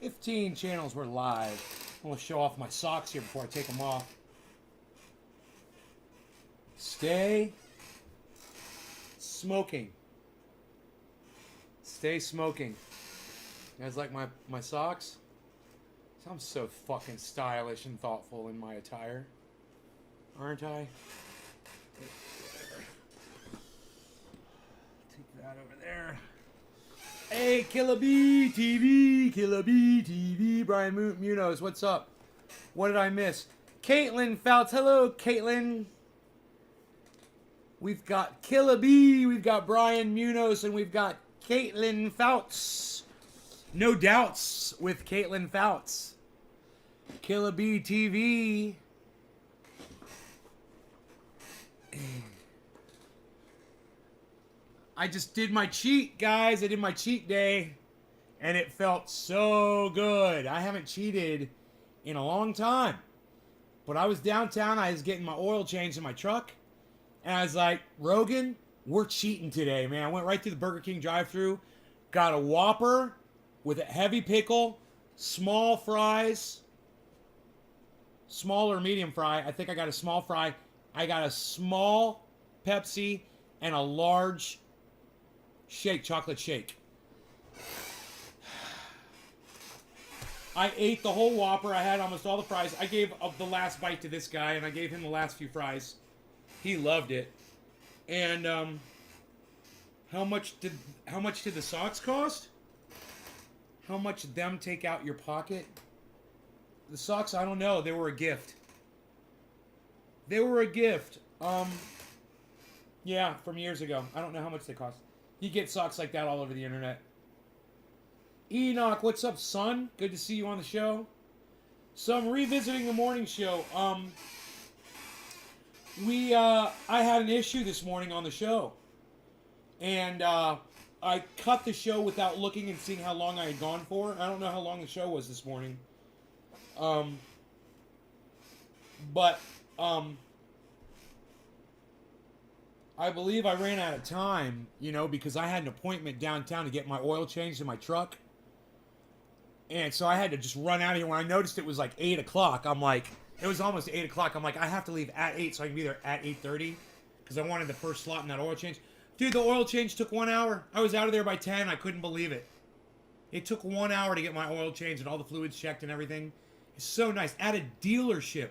15 channels were live. I'm going to show off my socks here before I take them off. Stay smoking. Stay smoking. You guys like my socks? I'm so fucking stylish and thoughtful in my attire. Aren't I? Take that over there. Hey, Killer B TV, Brian Munoz, what's up? What did I miss? Caitlin Fouts, hello, Caitlin. We've got Killer B, we've got Brian Munoz, and we've got Caitlin Fouts. No doubts with Caitlin Fouts. Killer B TV. I just did my cheat, guys. I did my cheat day, and it felt so good. I haven't cheated in a long time. But I was downtown. I was getting my oil changed in my truck, and I was like, Rogan, we're cheating today, man. I went right through the Burger King drive-thru, got a Whopper with a heavy pickle, small fries, small or medium fry. I think I got a small fry. I got a small Pepsi and a large shake, chocolate shake. I ate the whole Whopper. I had almost all the fries. I gave the last bite to this guy, and I gave him the last few fries. He loved it. And how much did the socks cost? How much did them take out your pocket? The socks, I don't know. They were a gift. They were a gift. Yeah, from years ago. I don't know how much they cost. You get socks like that all over the internet. Enoch, what's up, son? Good to see you on the show. So I'm revisiting the morning show. I had an issue this morning on the show. And I cut the show without looking and seeing how long I had gone for. I don't know how long the show was this morning. I believe I ran out of time, because I had an appointment downtown to get my oil changed in my truck. And so I had to just run out of here. When I noticed it was like 8 o'clock, it was almost 8 o'clock. I'm like, I have to leave at 8 so I can be there at 8:30 because I wanted the first slot in that oil change. Dude, the oil change took 1 hour. I was out of there by 10. I couldn't believe it. It took 1 hour to get my oil changed and all the fluids checked and everything. It's so nice. At a dealership,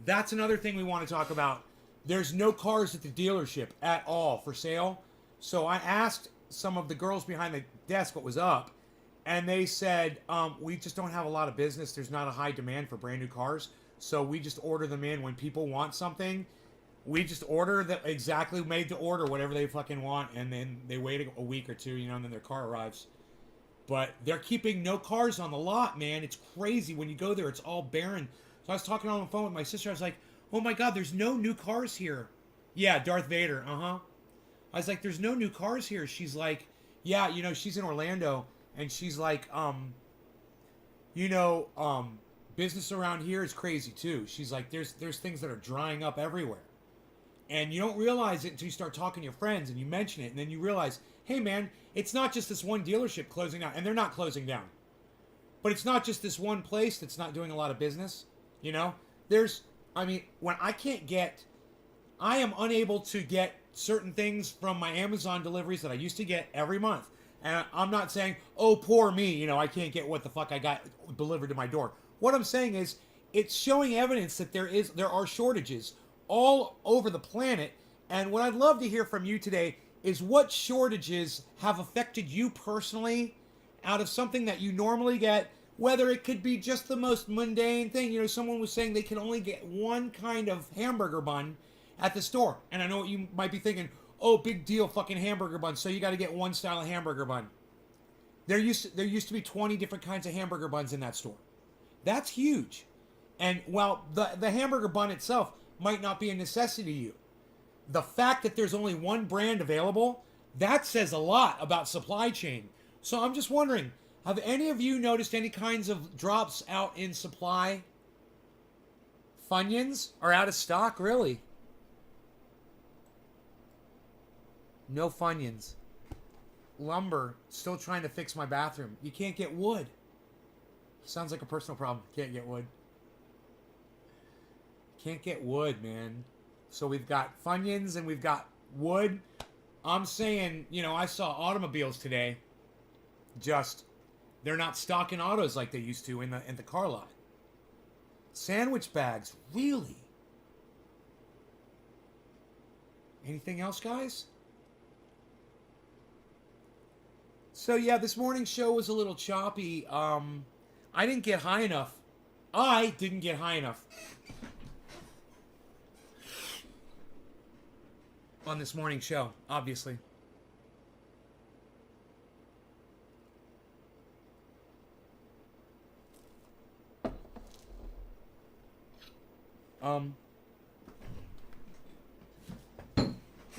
that's another thing we want to talk about. There's no cars at the dealership at all for sale. So I asked some of the girls behind the desk what was up, and they said, we just don't have a lot of business. There's not a high demand for brand new cars. So we just order them in when people want something. We just order that exactly made to order whatever they fucking want, and then they wait a week or two, and then their car arrives. But they're keeping no cars on the lot, man. It's crazy. When you go there, it's all barren. So I was talking on the phone with my sister. I was like, oh my God, there's no new cars here. Yeah, Darth Vader, I was like, there's no new cars here. She's like, yeah, she's in Orlando, and she's like, business around here is crazy too. She's like, there's things that are drying up everywhere. And you don't realize it until you start talking to your friends and you mention it, and then you realize, hey man, it's not just this one dealership closing down, and they're not closing down. But it's not just this one place that's not doing a lot of business. When I am unable to get certain things from my Amazon deliveries that I used to get every month. And I'm not saying, oh, poor me, I can't get what the fuck I got delivered to my door. What I'm saying is, it's showing evidence that there are shortages all over the planet. And what I'd love to hear from you today is what shortages have affected you personally out of something that you normally get, whether it could be just the most mundane thing. Someone was saying they can only get one kind of hamburger bun at the store. And I know what you might be thinking, oh, big deal, fucking hamburger bun, so you got to get one style of hamburger bun. There used to be 20 different kinds of hamburger buns in that store. That's huge. And while the hamburger bun itself might not be a necessity to you, the fact that there's only one brand available, that says a lot about supply chain. So I'm just wondering, have any of you noticed any kinds of drops out in supply? Funyuns are out of stock, really? No Funyuns. Lumber, still trying to fix my bathroom. You can't get wood. Sounds like a personal problem. Can't get wood. Can't get wood, man. So we've got Funyuns and we've got wood. I'm saying, you know, I saw automobiles today. Just, they're not stocking autos like they used to in the car lot. Sandwich bags, really? Anything else, guys? So yeah, this morning's show was a little choppy. I didn't get high enough. I didn't get high enough on this morning show, obviously.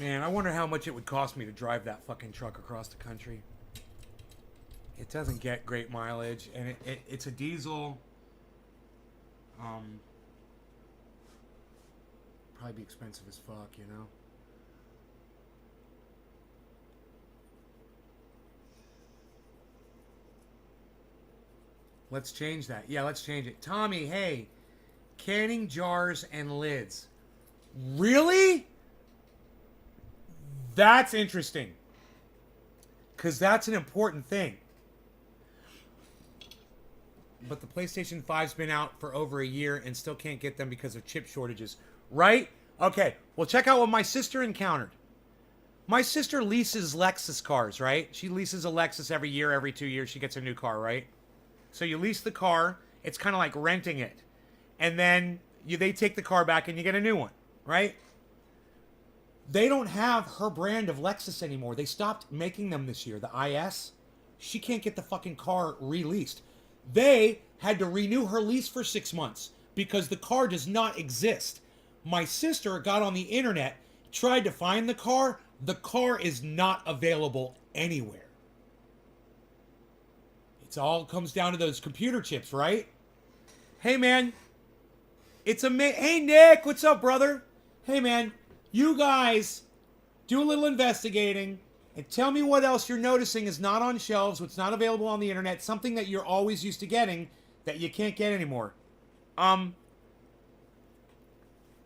Man, I wonder how much it would cost me to drive that fucking truck across the country. It doesn't get great mileage, and it's a diesel. Probably be expensive as fuck, you know? Let's change that. Yeah, let's change it. Tommy, hey, canning jars and lids. Really? That's interesting. Because that's an important thing. But the PlayStation 5's been out for over a year and still can't get them because of chip shortages. Right? Okay, well, check out what my sister encountered. My sister leases Lexus cars, right? She leases a Lexus every year, every 2 years. She gets a new car, right? So you lease the car. It's kind of like renting it. And then they take the car back and you get a new one, right? They don't have her brand of Lexus anymore. They stopped making them this year, the IS. She can't get the fucking car released. They had to renew her lease for 6 months because the car does not exist. My sister got on the internet, tried to find the car. The car is not available anywhere. It all comes down to those computer chips, right? Hey, man. Hey, Nick. What's up, brother? Hey, man. You guys do a little investigating and tell me what else you're noticing is not on shelves, what's not available on the internet, something that you're always used to getting that you can't get anymore.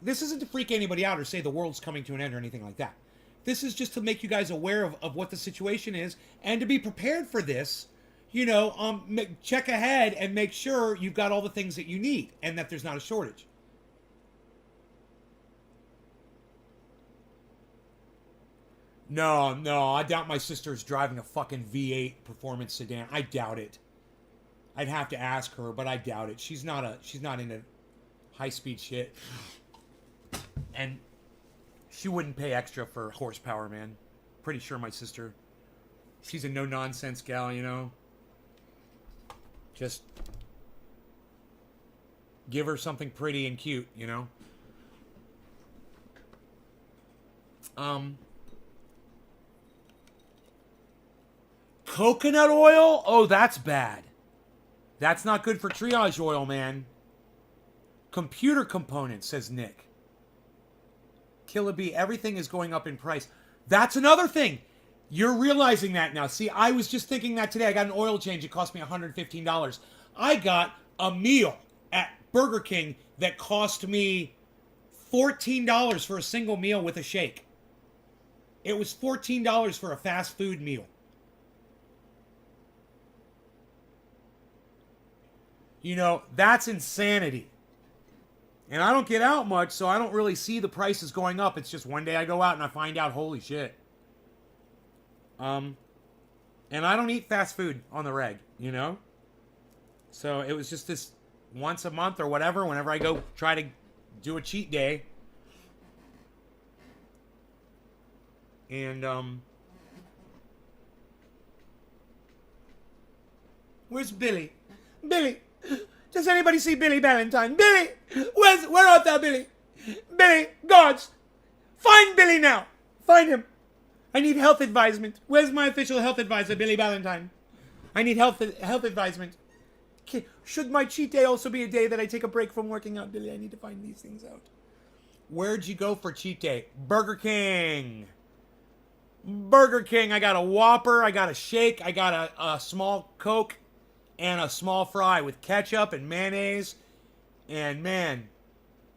This isn't to freak anybody out or say the world's coming to an end or anything like that. This is just to make you guys aware of what the situation is and to be prepared for this. You know, check ahead and make sure you've got all the things that you need and that there's not a shortage. No, I doubt my sister's driving a fucking V8 performance sedan. I doubt it. I'd have to ask her, but I doubt it. She's not into high-speed shit. And she wouldn't pay extra for horsepower, man. Pretty sure my sister, she's a no-nonsense gal, you know? Just give her something pretty and cute, you know? Coconut oil? Oh, that's bad. That's not good for triage oil, man. Computer components, says Nick. Killa B, everything is going up in price. That's another thing. You're realizing that now. See, I was just thinking that today. I got an oil change. It cost me $115. I got a meal at Burger King that cost me $14 for a single meal with a shake. It was $14 for a fast food meal. You know, that's insanity. And I don't get out much, so I don't really see the prices going up. It's just one day I go out and I find out, holy shit. And I don't eat fast food on the reg, you know? So it was just this once a month or whatever, whenever I go try to do a cheat day. And, where's Billy? Billy! Does anybody see Billy Valentine? Billy! Where art thou, Billy? Billy! Guards! Find Billy now! Find him! I need health advisement. Where's my official health advisor, Billy Valentine? I need health advisement. Should my cheat day also be a day that I take a break from working out, Billy? I need to find these things out. Where'd you go for cheat day? Burger King. Burger King. I got a Whopper. I got a shake. I got a small Coke. and a small fry with ketchup and mayonnaise. And man,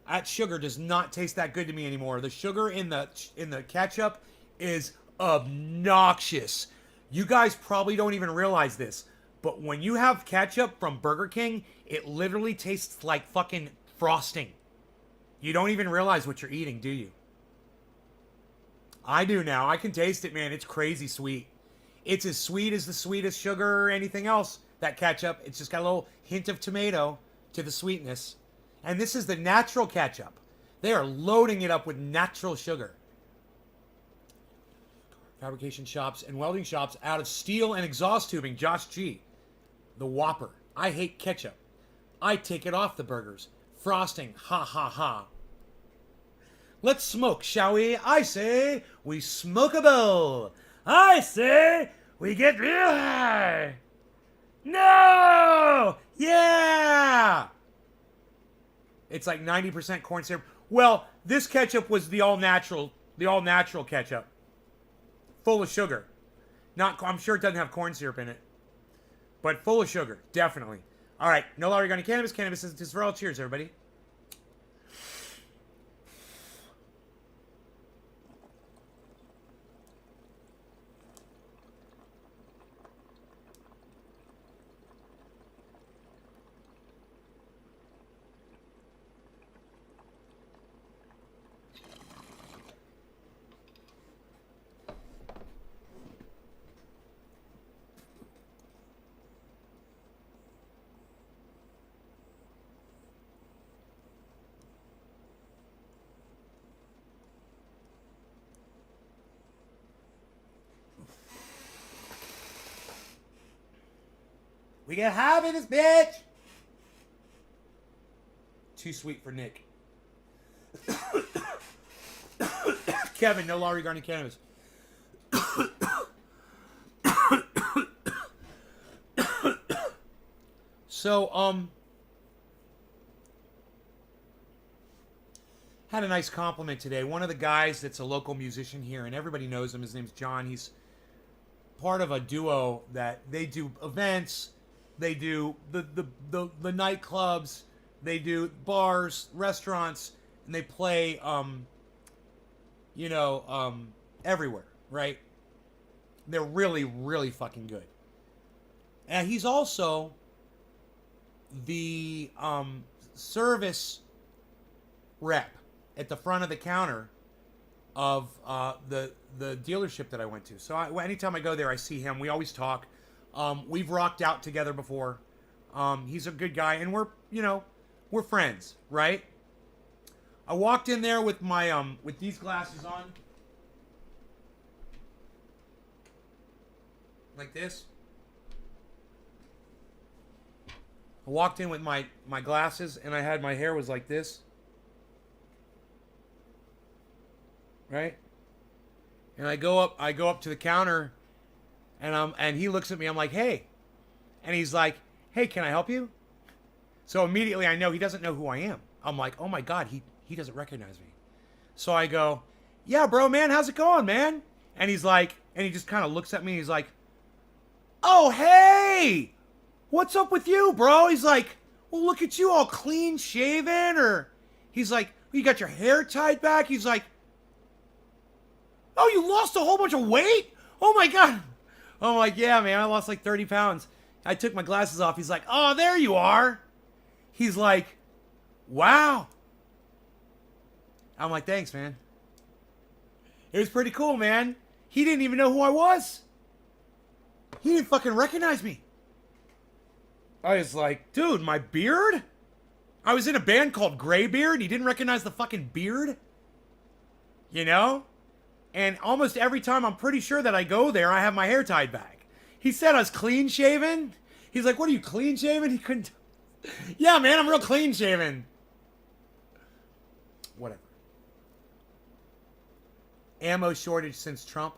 that sugar does not taste that good to me anymore. The sugar in the ketchup is obnoxious. You guys probably don't even realize this, but when you have ketchup from Burger King, it literally tastes like fucking frosting. You don't even realize what you're eating, do you? I do now. I can taste it, man. It's crazy sweet. It's as sweet as the sweetest sugar or anything else, that ketchup. It's just got a little hint of tomato to the sweetness. And this is the natural ketchup. They are loading it up with natural sugar. Fabrication shops and welding shops out of steel and exhaust tubing. Josh G. The Whopper. I hate ketchup. I take it off the burgers. Frosting. Ha ha ha. Let's smoke, shall we? I say we smoke a bowl. I say we get real high. No! Yeah! It's like 90% corn syrup. Well, this ketchup was the all natural ketchup. Full of sugar. I'm sure it doesn't have corn syrup in it. But full of sugar, definitely. All right, no longer going to cannabis. Cannabis is for all. Cheers, everybody. We get high in this bitch. Too sweet for Nick. Kevin, no law regarding cannabis. So, had a nice compliment today. One of the guys that's a local musician here, and everybody knows him. His name's John. He's part of a duo that they do events. They do the nightclubs. They do bars, restaurants, and they play, everywhere, right? They're really, really fucking good. And he's also the service rep at the front of the counter of the dealership that I went to. So anytime I go there, I see him. We always talk. We've rocked out together before. He's a good guy, and we're friends, right? I walked in there with my with these glasses on, like this. I walked in with my glasses, and I had my hair was like this, right? And I go up to the counter, and he looks at me. I'm like, hey, and he's like, hey, can I help you? So immediately I know he doesn't know who I am. I'm like, oh my God, he doesn't recognize me. So I go, yeah, bro, man, how's it going, man? And he's like, and he just kind of looks at me. And he's like, oh, hey, what's up with you, bro? He's like, well, look at you all clean shaven. Or he's like, you got your hair tied back. He's like, oh, you lost a whole bunch of weight? Oh my God. I'm like, yeah, man, I lost like 30 pounds. I took my glasses off. He's like, oh, there you are. He's like, wow. I'm like, thanks, man. It was pretty cool, man. He didn't even know who I was. He didn't fucking recognize me. I was like, dude, my beard? I was in a band called Graybeard. He didn't recognize the fucking beard? You know? And almost every time I'm pretty sure that I go there, I have my hair tied back. He said I was clean shaven. He's like, what are you, clean shaven? He couldn't. Yeah, man, I'm real clean shaven. Whatever. Ammo shortage since Trump.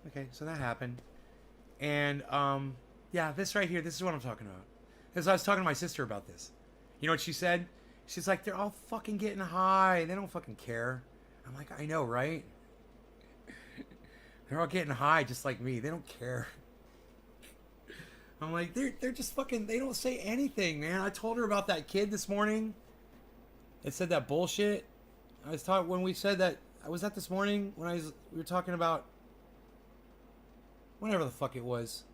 Okay, so that happened. And, yeah, this right here, this is what I'm talking about. Because I was talking to my sister about this. You know what she said? She's like, they're all fucking getting high. They don't fucking care. I'm like, I know, right? They're all getting high just like me. They don't care. I'm like, they're just fucking. They don't say anything, man. I told her about that kid this morning. It said that bullshit. I was talking when we said that. Was that this morning when we were talking about whatever the fuck it was,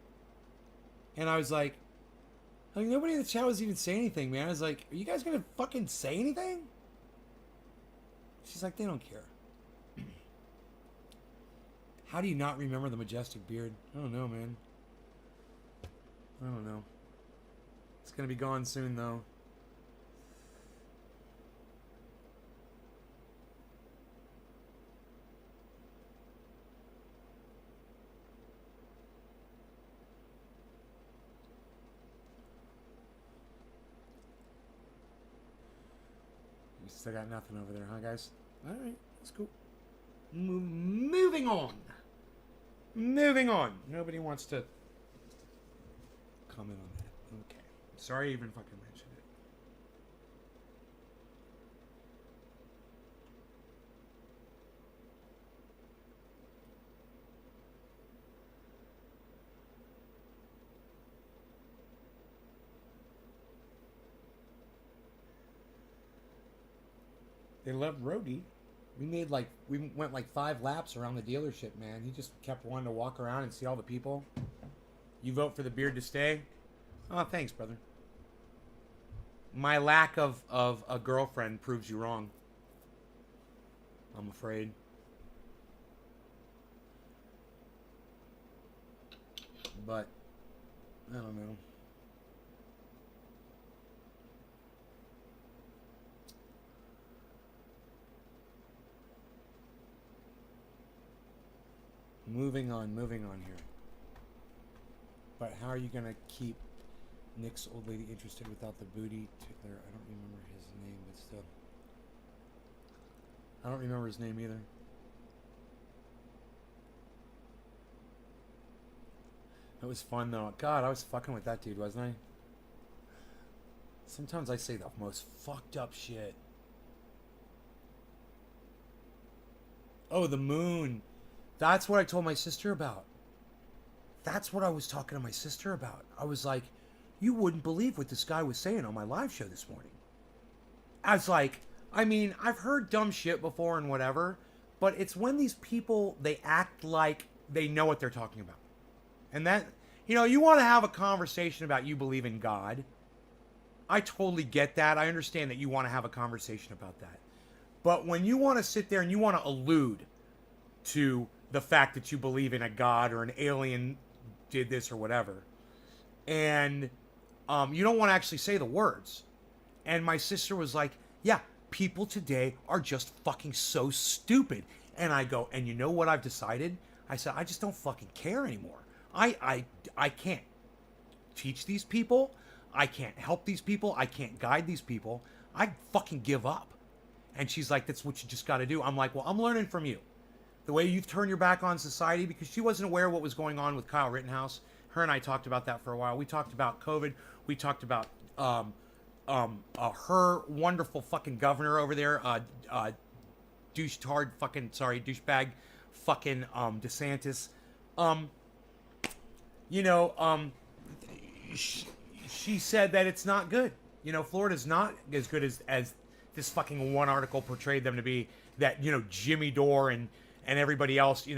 and I was like, nobody in the chat was even saying anything, man. I was like, are you guys gonna fucking say anything? She's like, they don't care. How do you not remember the majestic beard? I don't know, man. I don't know. It's gonna be gone soon, though. You still got nothing over there, huh, guys? All right, that's cool. Moving on. Moving on. Nobody wants to comment on that. Okay. Sorry I even fucking mentioned it. They love Rhodey. We went like 5 laps around the dealership, man. He just kept wanting to walk around and see all the people. You vote for the beard to stay? Oh, thanks, brother. My lack of a girlfriend proves you wrong. I'm afraid. But, I don't know. Moving on here. But how are you going to keep Nick's old lady interested without the booty tickler? I don't remember his name, but still. I don't remember his name either. That was fun, though. God, I was fucking with that dude, wasn't I? Sometimes I say the most fucked up shit. Oh, the moon. That's what I told my sister about. That's what I was talking to my sister about. I was like, you wouldn't believe what this guy was saying on my live show this morning. I was like, I mean, I've heard dumb shit before and whatever, but it's when these people, they act like they know what they're talking about. And that, you want to have a conversation about you believe in God. I totally get that. I understand that you want to have a conversation about that. But when you want to sit there and you want to allude to the fact that you believe in a God or an alien did this or whatever, and you don't want to actually say the words. And my sister was like, yeah, people today are just fucking so stupid. And I go, and you know what I've decided? I said, I just don't fucking care anymore. I can't teach these people. I can't help these people. I can't guide these people. I fucking give up. And she's like, that's what you just got to do. I'm like, well, I'm learning from you. The way you've turned your back on society, because she wasn't aware of what was going on with Kyle Rittenhouse. Her and I talked about that for a while. We talked about COVID. We talked about her wonderful fucking governor over there, douchebag fucking DeSantis. She said that it's not good. Florida's not as good as this fucking one article portrayed them to be. That, Jimmy Dore and everybody else,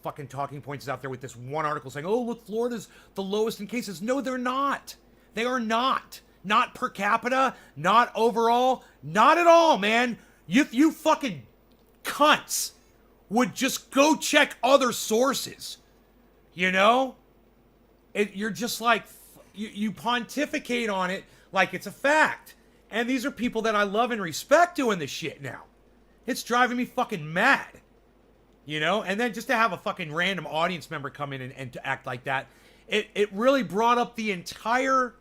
fucking talking points is out there with this one article saying, oh, look, Florida's the lowest in cases. No, they're not. They are not. Not per capita, not overall, not at all, man. You fucking cunts would just go check other sources. You're just like, you pontificate on it like it's a fact. And these are people that I love and respect doing this shit now. It's driving me fucking mad. And then just to have a fucking random audience member come in and to act like that, it really brought up the entire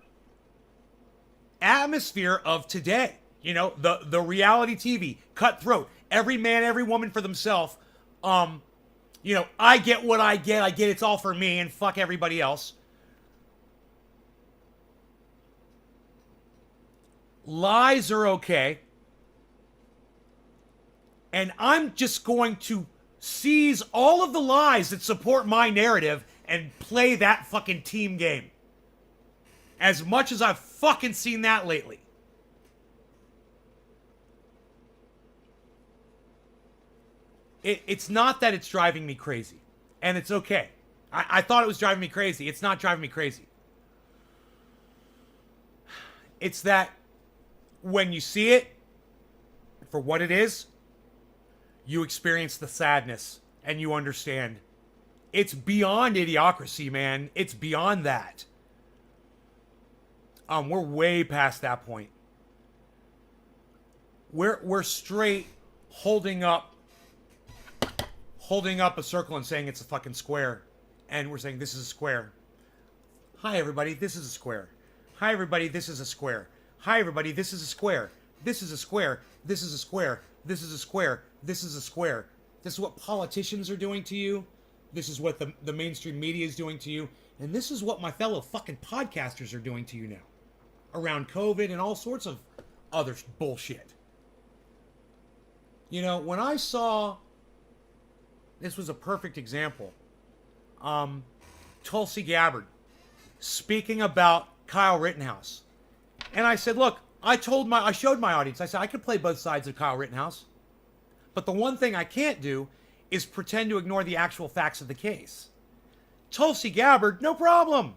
atmosphere of today. The reality TV, cutthroat, every man, every woman for themselves. I get what I get it's all for me and fuck everybody else. Lies are okay. And I'm just going to seize all of the lies that support my narrative and play that fucking team game. As much as I've fucking seen that lately. It's not that it's driving me crazy. And it's okay. I thought it was driving me crazy. It's not driving me crazy. It's that when you see it for what it is, you experience the sadness and you understand. It's beyond idiocracy, man. It's beyond that. We're way past that point. We're straight holding up a circle and saying it's a fucking square. And we're saying this is a square. Hi everybody, this is a square. Hi everybody, this is a square. Hi everybody, this is a square. This is a square. This is a square. This is a square. This is a square. This is what politicians are doing to you. This is what the mainstream media is doing to you. And this is what my fellow fucking podcasters are doing to you now. Around COVID and all sorts of other bullshit. You know, when I saw... This was a perfect example. Tulsi Gabbard speaking about Kyle Rittenhouse. And I said, look, I showed my audience, I said, I could play both sides of Kyle Rittenhouse. But the one thing I can't do is pretend to ignore the actual facts of the case. Tulsi Gabbard, no problem.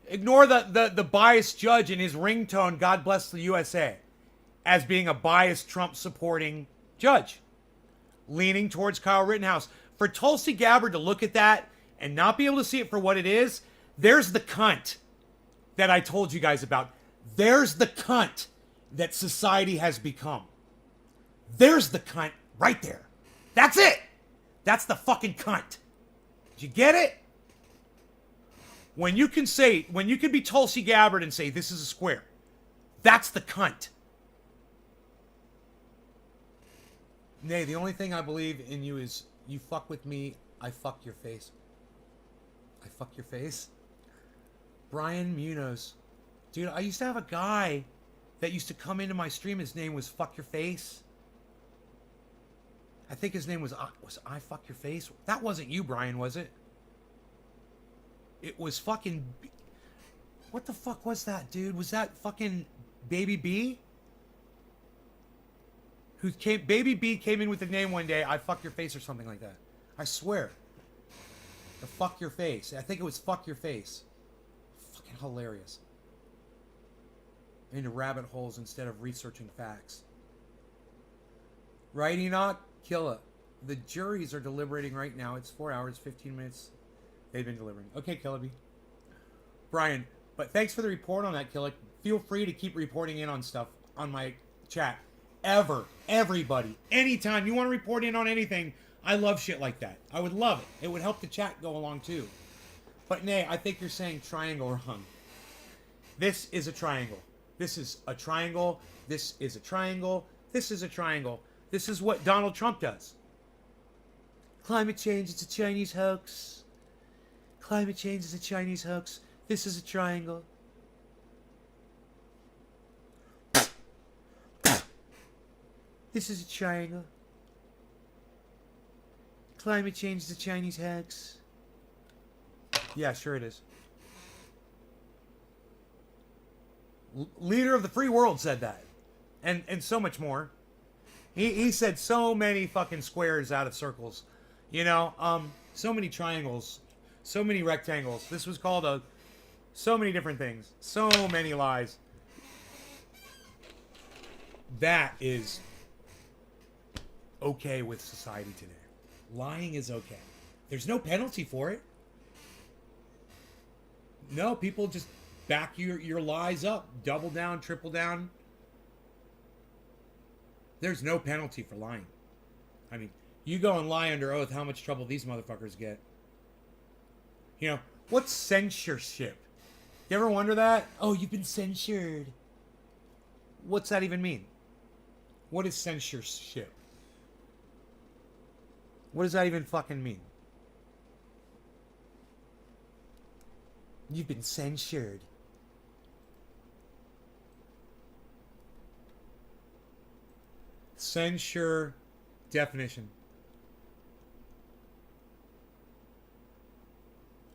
Ignore the biased judge and his ringtone, God bless the USA, as being a biased Trump-supporting judge. Leaning towards Kyle Rittenhouse. For Tulsi Gabbard to look at that and not be able to see it for what it is, there's the cunt that I told you guys about. There's the cunt that society has become. There's the cunt right there. That's it. That's the fucking cunt. Did you get it? When you can be Tulsi Gabbard and say this is a square, that's the cunt. Nay, the only thing I believe in you is you fuck with me, I fuck your face. I fuck your face? Brian Munoz. Dude, I used to have a guy that used to come into my stream. His name was Fuck Your Face. I think his name was I Fuck Your Face. That wasn't you, Brian, was it? It was fucking... What the fuck was that, dude? Was that fucking Baby B? Baby B came in with the name one day, I Fuck Your Face or something like that. I swear. The Fuck Your Face. I think it was Fuck Your Face. Fucking hilarious. Into rabbit holes instead of researching facts. Right, Enoch? Kill it. The juries are deliberating right now. It's 4 hours, 15 minutes. They've been deliberating. Okay, Killaby. Brian, but thanks for the report on that, Killick. Feel free to keep reporting in on stuff on my chat. Everybody, anytime you want to report in on anything, I love shit like that. I would love it. It would help the chat go along too. But nay, I think you're saying triangle wrong. This is a triangle. This is a triangle. This is a triangle. This is a triangle. This is what Donald Trump does. Climate change, it's a Chinese hoax. Climate change is a Chinese hoax. This is a triangle. This is a triangle. Climate change is a Chinese hoax. Yeah, sure it is. Leader of the free world said that. And so much more. He said so many fucking squares out of circles. You know, so many triangles. So many rectangles. This was called so many different things. So many lies. That is okay with society today. Lying is okay. There's no penalty for it. No, people just back your lies up. Double down, triple down. There's no penalty for lying. I mean, you go and lie under oath, how much trouble these motherfuckers get. You know, what's censorship? You ever wonder that? Oh, you've been censured. What's that even mean? What is censorship? What does that even fucking mean? You've been censured. Censure Definition.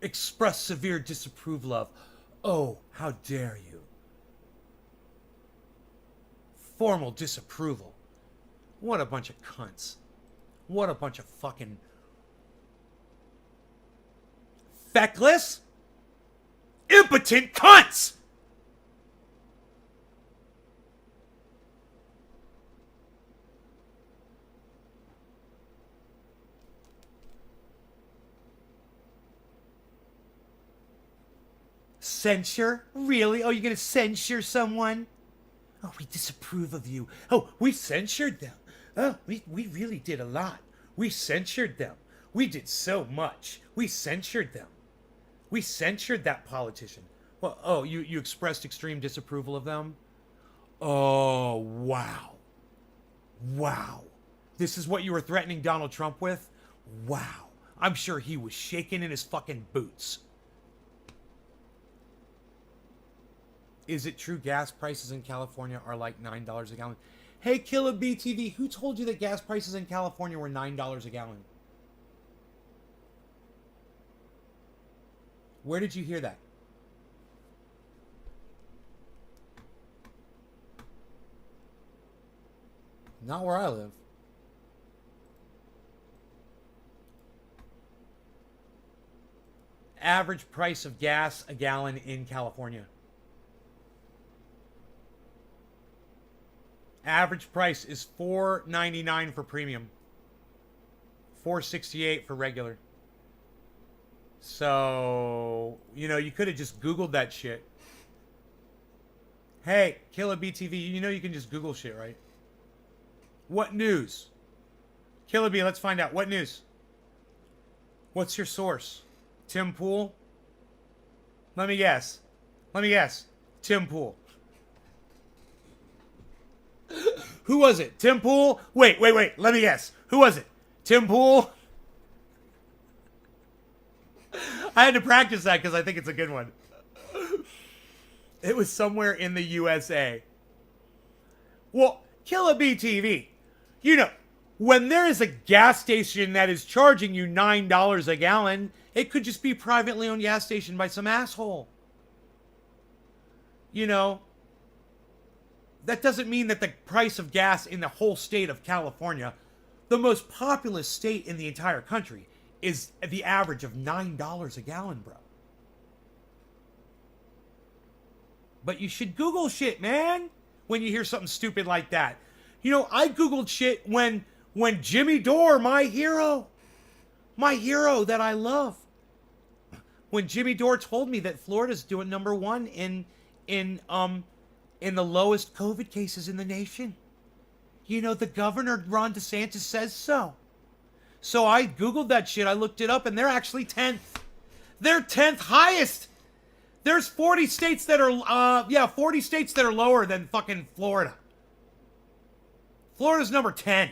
Express severe disapproval of. Oh, how dare you. Formal disapproval. What a bunch of cunts. What a bunch of fucking feckless, impotent cunts! Censure? Really? Oh, you're gonna censure someone? Oh, we disapprove of you. Oh, we censured them. Oh, we really did a lot. We censured them. We did so much. We censured them. We censured that politician. Well, oh, you expressed extreme disapproval of them? Oh, wow. Wow. This is what you were threatening Donald Trump with? Wow. I'm sure he was shaking in his fucking boots. Is it true gas prices in California are like $9 a gallon? Hey, Killa BTV, who told you that gas prices in California were $9 a gallon? Where did you hear that? Not where I live. Average price of gas a gallon in California. Average price is $4.99 for premium. $4.68 for regular. So, you could have just Googled that shit. Hey, Killa BTV, you can just Google shit, right? What news? Killa B, let's find out. What news? What's your source? Tim Pool? Let me guess. Tim Pool. Who was it? Tim Pool? Wait. Let me guess. Who was it? Tim Pool? I had to practice that because I think it's a good one. It was somewhere in the USA. Well, Killa BTV. When there is a gas station that is charging you $9 a gallon, it could just be a privately owned gas station by some asshole. That doesn't mean that the price of gas in the whole state of California, the most populous state in the entire country, is the average of $9 a gallon, bro. But you should Google shit, man, when you hear something stupid like that. I Googled shit when Jimmy Dore, my hero that I love, when Jimmy Dore told me that Florida's doing number one in the lowest COVID cases in the nation. The governor, Ron DeSantis, says so. So I Googled that shit. I looked it up, and they're actually 10th. They're 10th highest. There's 40 states that are, 40 states that are lower than fucking Florida. Florida's number 10.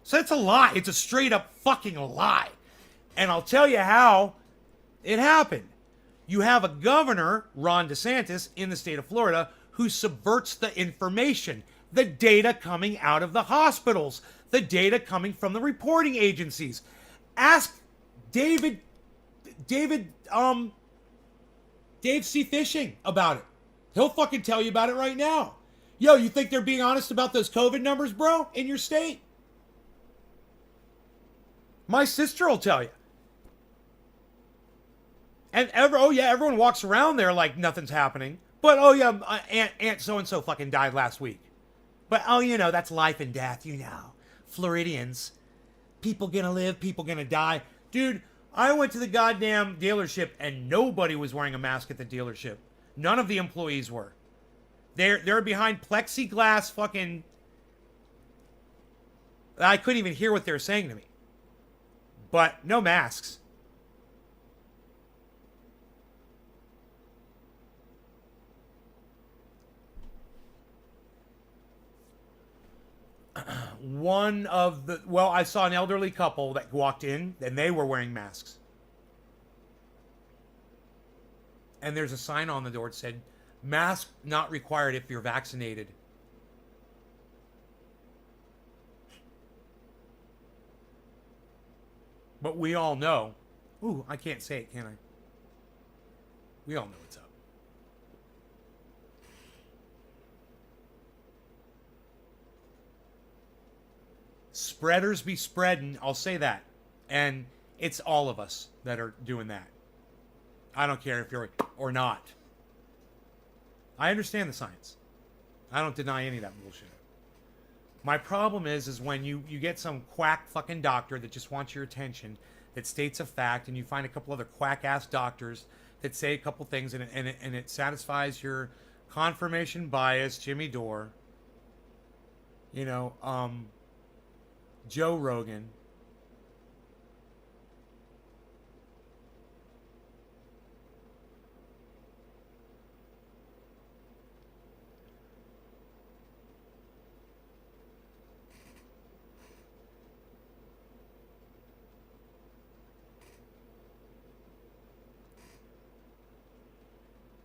So it's a lie. It's a straight up fucking lie. And I'll tell you how it happened. You have a governor, Ron DeSantis, in the state of Florida, who subverts the information, the data coming out of the hospitals, the data coming from the reporting agencies. Ask Dave C. Fishing about it. He'll fucking tell you about it right now. Yo, you think they're being honest about those COVID numbers, bro, in your state? My sister will tell you. And everyone walks around there like nothing's happening. But Aunt so-and-so fucking died last week. But that's life and death, Floridians. People gonna live, people gonna die. Dude, I went to the goddamn dealership and nobody was wearing a mask at the dealership. None of the employees were. They're behind plexiglass fucking... I couldn't even hear what they were saying to me. But no masks. I saw an elderly couple that walked in and they were wearing masks. And there's a sign on the door that said, mask not required if you're vaccinated. But we all know. Ooh, I can't say it, can I? We all know what's up. Spreaders be spreading. I'll say that. And it's all of us that are doing that. I don't care if you're or not. I understand the science. I don't deny any of that bullshit. My problem is when you get some quack fucking doctor that just wants your attention, that states a fact, and you find a couple other quack ass doctors that say a couple things, and it satisfies your confirmation bias, Jimmy Dore, you know, Joe Rogan.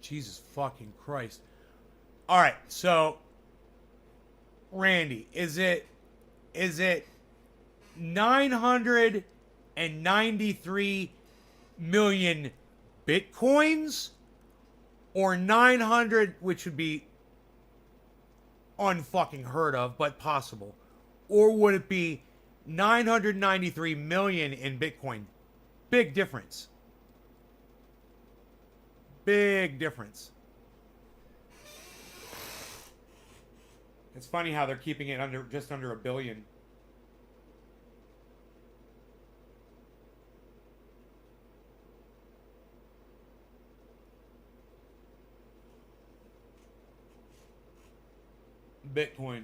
Jesus fucking Christ. All right, so Randy, is it 993 million bitcoins or 900, which would be unfucking heard of but possible, or would it be 993 million in Bitcoin? Big difference. Big difference. It's funny how they're keeping it under just under a billion. Bitcoin.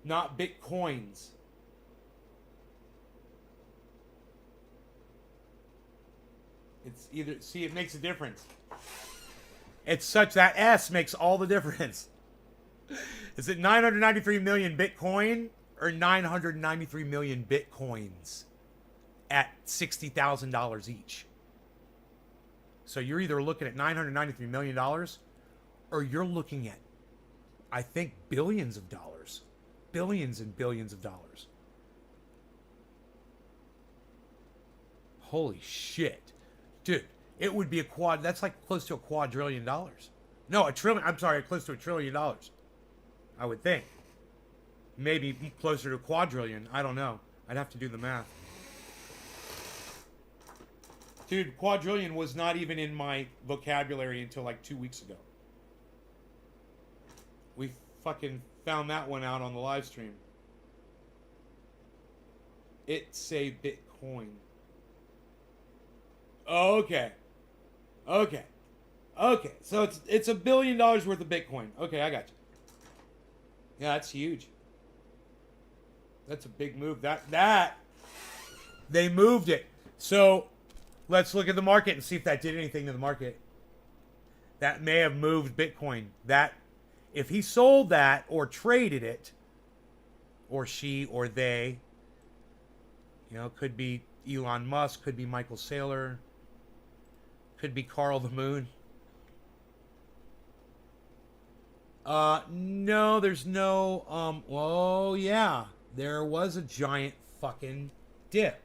Not Bitcoins. It's either, see, it makes a difference. It's such that S makes all the difference. Is it 993 million Bitcoin or 993 million Bitcoins at $60,000 each? So you're either looking at $993 million or you're looking at, I think, billions of dollars. Billions and billions of dollars. Holy shit. Dude, it would be a quad. That's like close to a quadrillion dollars. No, a trillion. I'm sorry, close to $1 trillion. I would think. Maybe closer to a quadrillion. I don't know. I'd have to do the math. Dude, quadrillion was not even in my vocabulary until like 2 weeks ago. We fucking found that one out on the live stream. It's a Bitcoin. Okay. Okay. Okay. So it's $1 billion worth of Bitcoin. Okay, I got you. Yeah, that's huge. That's a big move. That they moved it. So let's look at the market and see if that did anything to the market. That may have moved Bitcoin. That if he sold that or traded it, or she or they, you know, could be Elon Musk, could be Michael Saylor, could be Carl the Moon. No, there's no, oh yeah, there was a giant fucking dip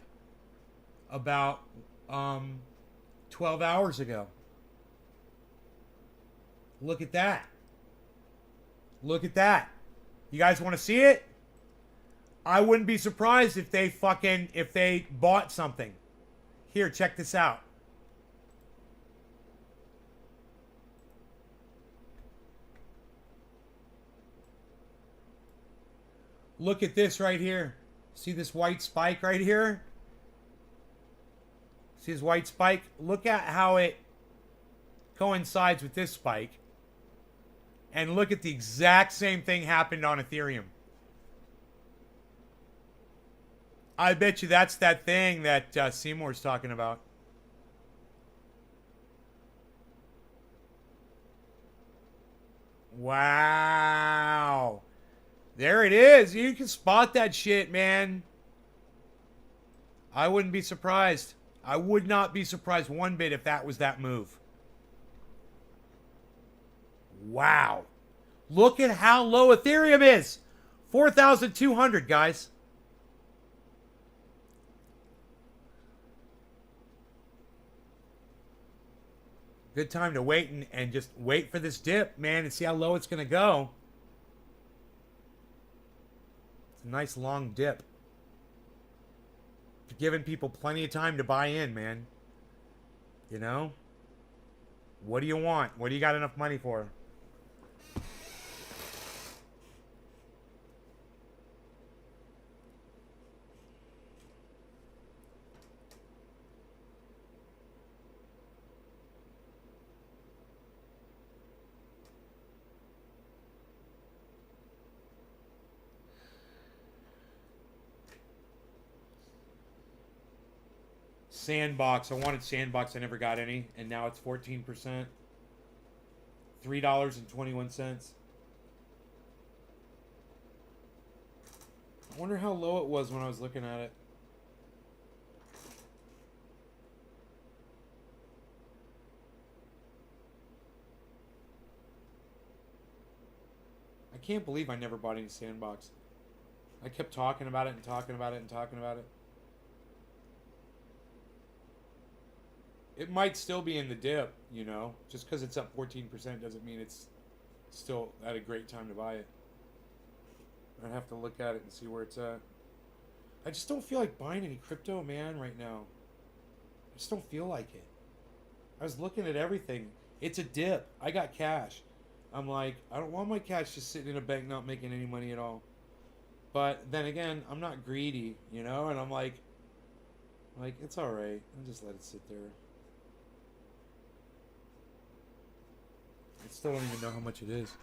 about, 12 hours ago. Look at that. Look at that. You guys want to see it? I wouldn't be surprised if they bought something. Here, check this out. Look at this right here. See this white spike right here? See this white spike? Look at how it coincides with this spike. And look at the exact same thing happened on Ethereum. I bet you that's that thing that Seymour's talking about. Wow. There it is. You can spot that shit, man. I wouldn't be surprised. I would not be surprised one bit if that was that move. Wow. Look at how low Ethereum is. 4,200, guys. Good time to wait and just wait for this dip, man, and see how low it's going to go. It's a nice long dip. Giving people plenty of time to buy in, man. You know? What do you want? What do you got enough money for? Sandbox. I wanted Sandbox. I never got any. And now it's 14%. $3.21. I wonder how low it was when I was looking at it. I can't believe I never bought any Sandbox. I kept talking about it and talking about it and talking about it. It might still be in the dip, you know. Just because it's up 14% doesn't mean it's still at a great time to buy it. I'd have to look at it and see where it's at. I just don't feel like buying any crypto, man, right now. I just don't feel like it. I was looking at everything. It's a dip. I got cash. I'm like, I don't want my cash just sitting in a bank not making any money at all. But then again, I'm not greedy, you know? And I'm like, it's alright. I'll just let it sit there. I still don't even know how much it is.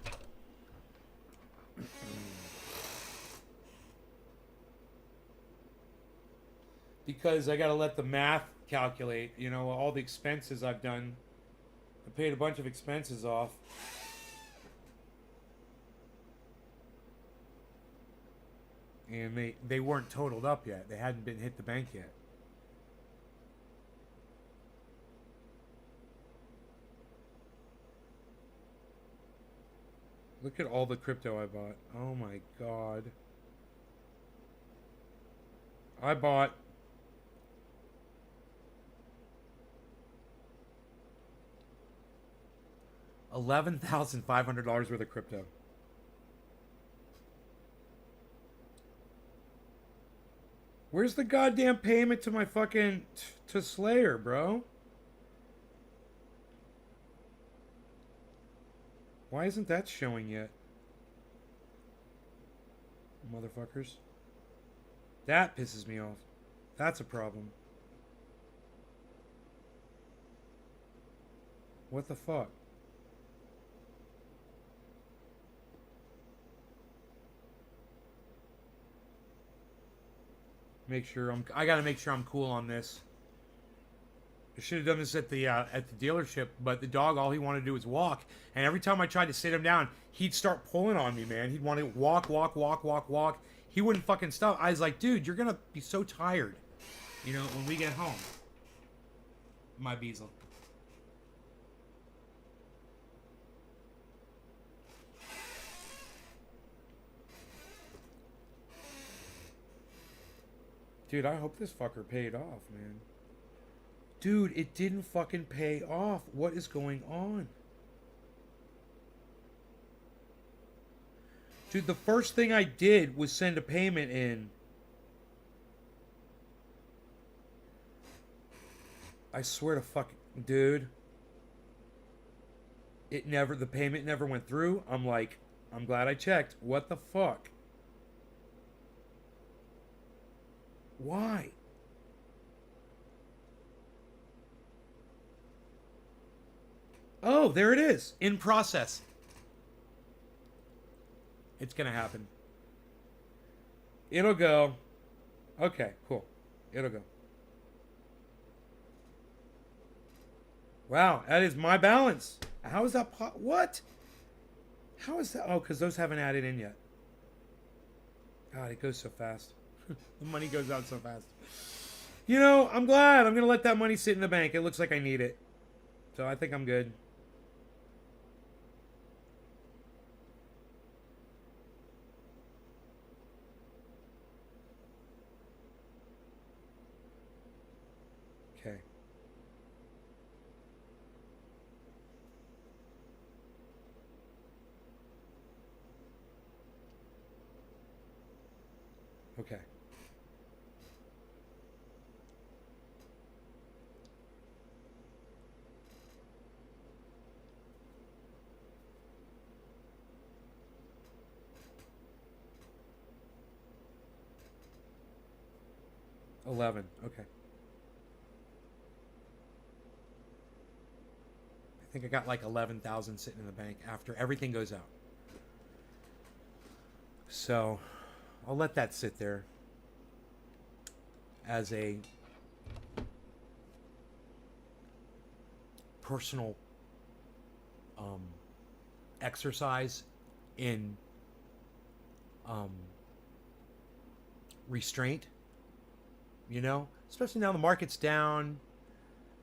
Because I gotta let the math calculate, you know, all the expenses I've done. I paid a bunch of expenses off. And they weren't totaled up yet. They hadn't been hit the bank yet. Look at all the crypto I bought. Oh my god. I bought $11,500 worth of crypto. Where's the goddamn payment to my fucking to Slayer, bro? Why isn't that showing yet? Motherfuckers. That pisses me off. That's a problem. What the fuck? I gotta make sure I'm cool on this. I should have done this at the dealership, but the dog, all he wanted to do was walk. And every time I tried to sit him down, he'd start pulling on me, man. He'd want to walk. He wouldn't fucking stop. I was like, dude, you're gonna be so tired, you know, when we get home. My Beazle. Dude, I hope this fucker paid off, man. Dude, it didn't fucking pay off. What is going on? Dude, the first thing I did was send a payment in. I swear to fucking... Dude. The payment never went through. I'm like, I'm glad I checked. What the fuck? Why? Oh, there it is. In process. It's going to happen. It'll go. Okay, cool. It'll go. Wow, that is my balance. How is that? What? How is that? Oh, because those haven't added in yet. God, it goes so fast. The money goes out so fast. You know, I'm glad. I'm going to let that money sit in the bank. It looks like I need it. So I think I'm good. Okay. $11. Okay. I think I got like 11,000 sitting in the bank after everything goes out. So I'll let that sit there as a personal exercise in restraint, you know, especially now the market's down.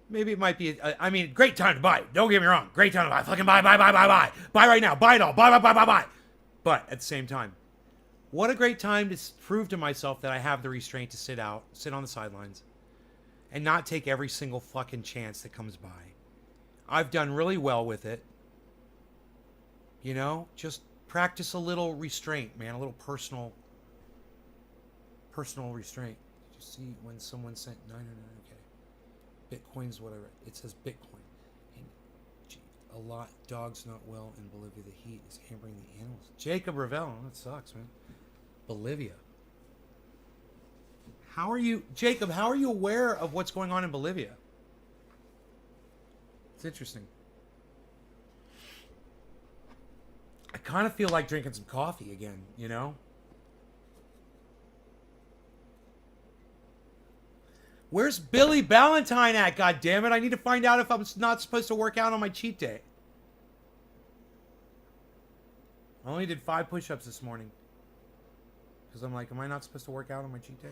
Maybe it might be, I mean, great time to buy. Don't get me wrong. Great time to buy. Fucking buy, buy, buy, buy, buy. Buy right now. Buy it all. Buy, buy, buy, buy, buy. But at the same time, what a great time to prove to myself that I have the restraint to sit on the sidelines, and not take every single fucking chance that comes by. I've done really well with it. You know, just practice a little restraint, man. A little personal restraint. Did you see when someone sent 900? Okay. Bitcoin's whatever. It says Bitcoin. And a lot dogs not well in Bolivia. The heat is hampering the animals. Jacob Ravel. Oh, that sucks, man. Bolivia. How are you, Jacob? How are you aware of what's going on in Bolivia? It's interesting. I kind of feel like drinking some coffee again, you know? Where's Billy Ballantyne at, goddammit? I need to find out if I'm not supposed to work out on my cheat day. I only did 5 push-ups this morning. Because I'm like, am I not supposed to work out on my cheat day?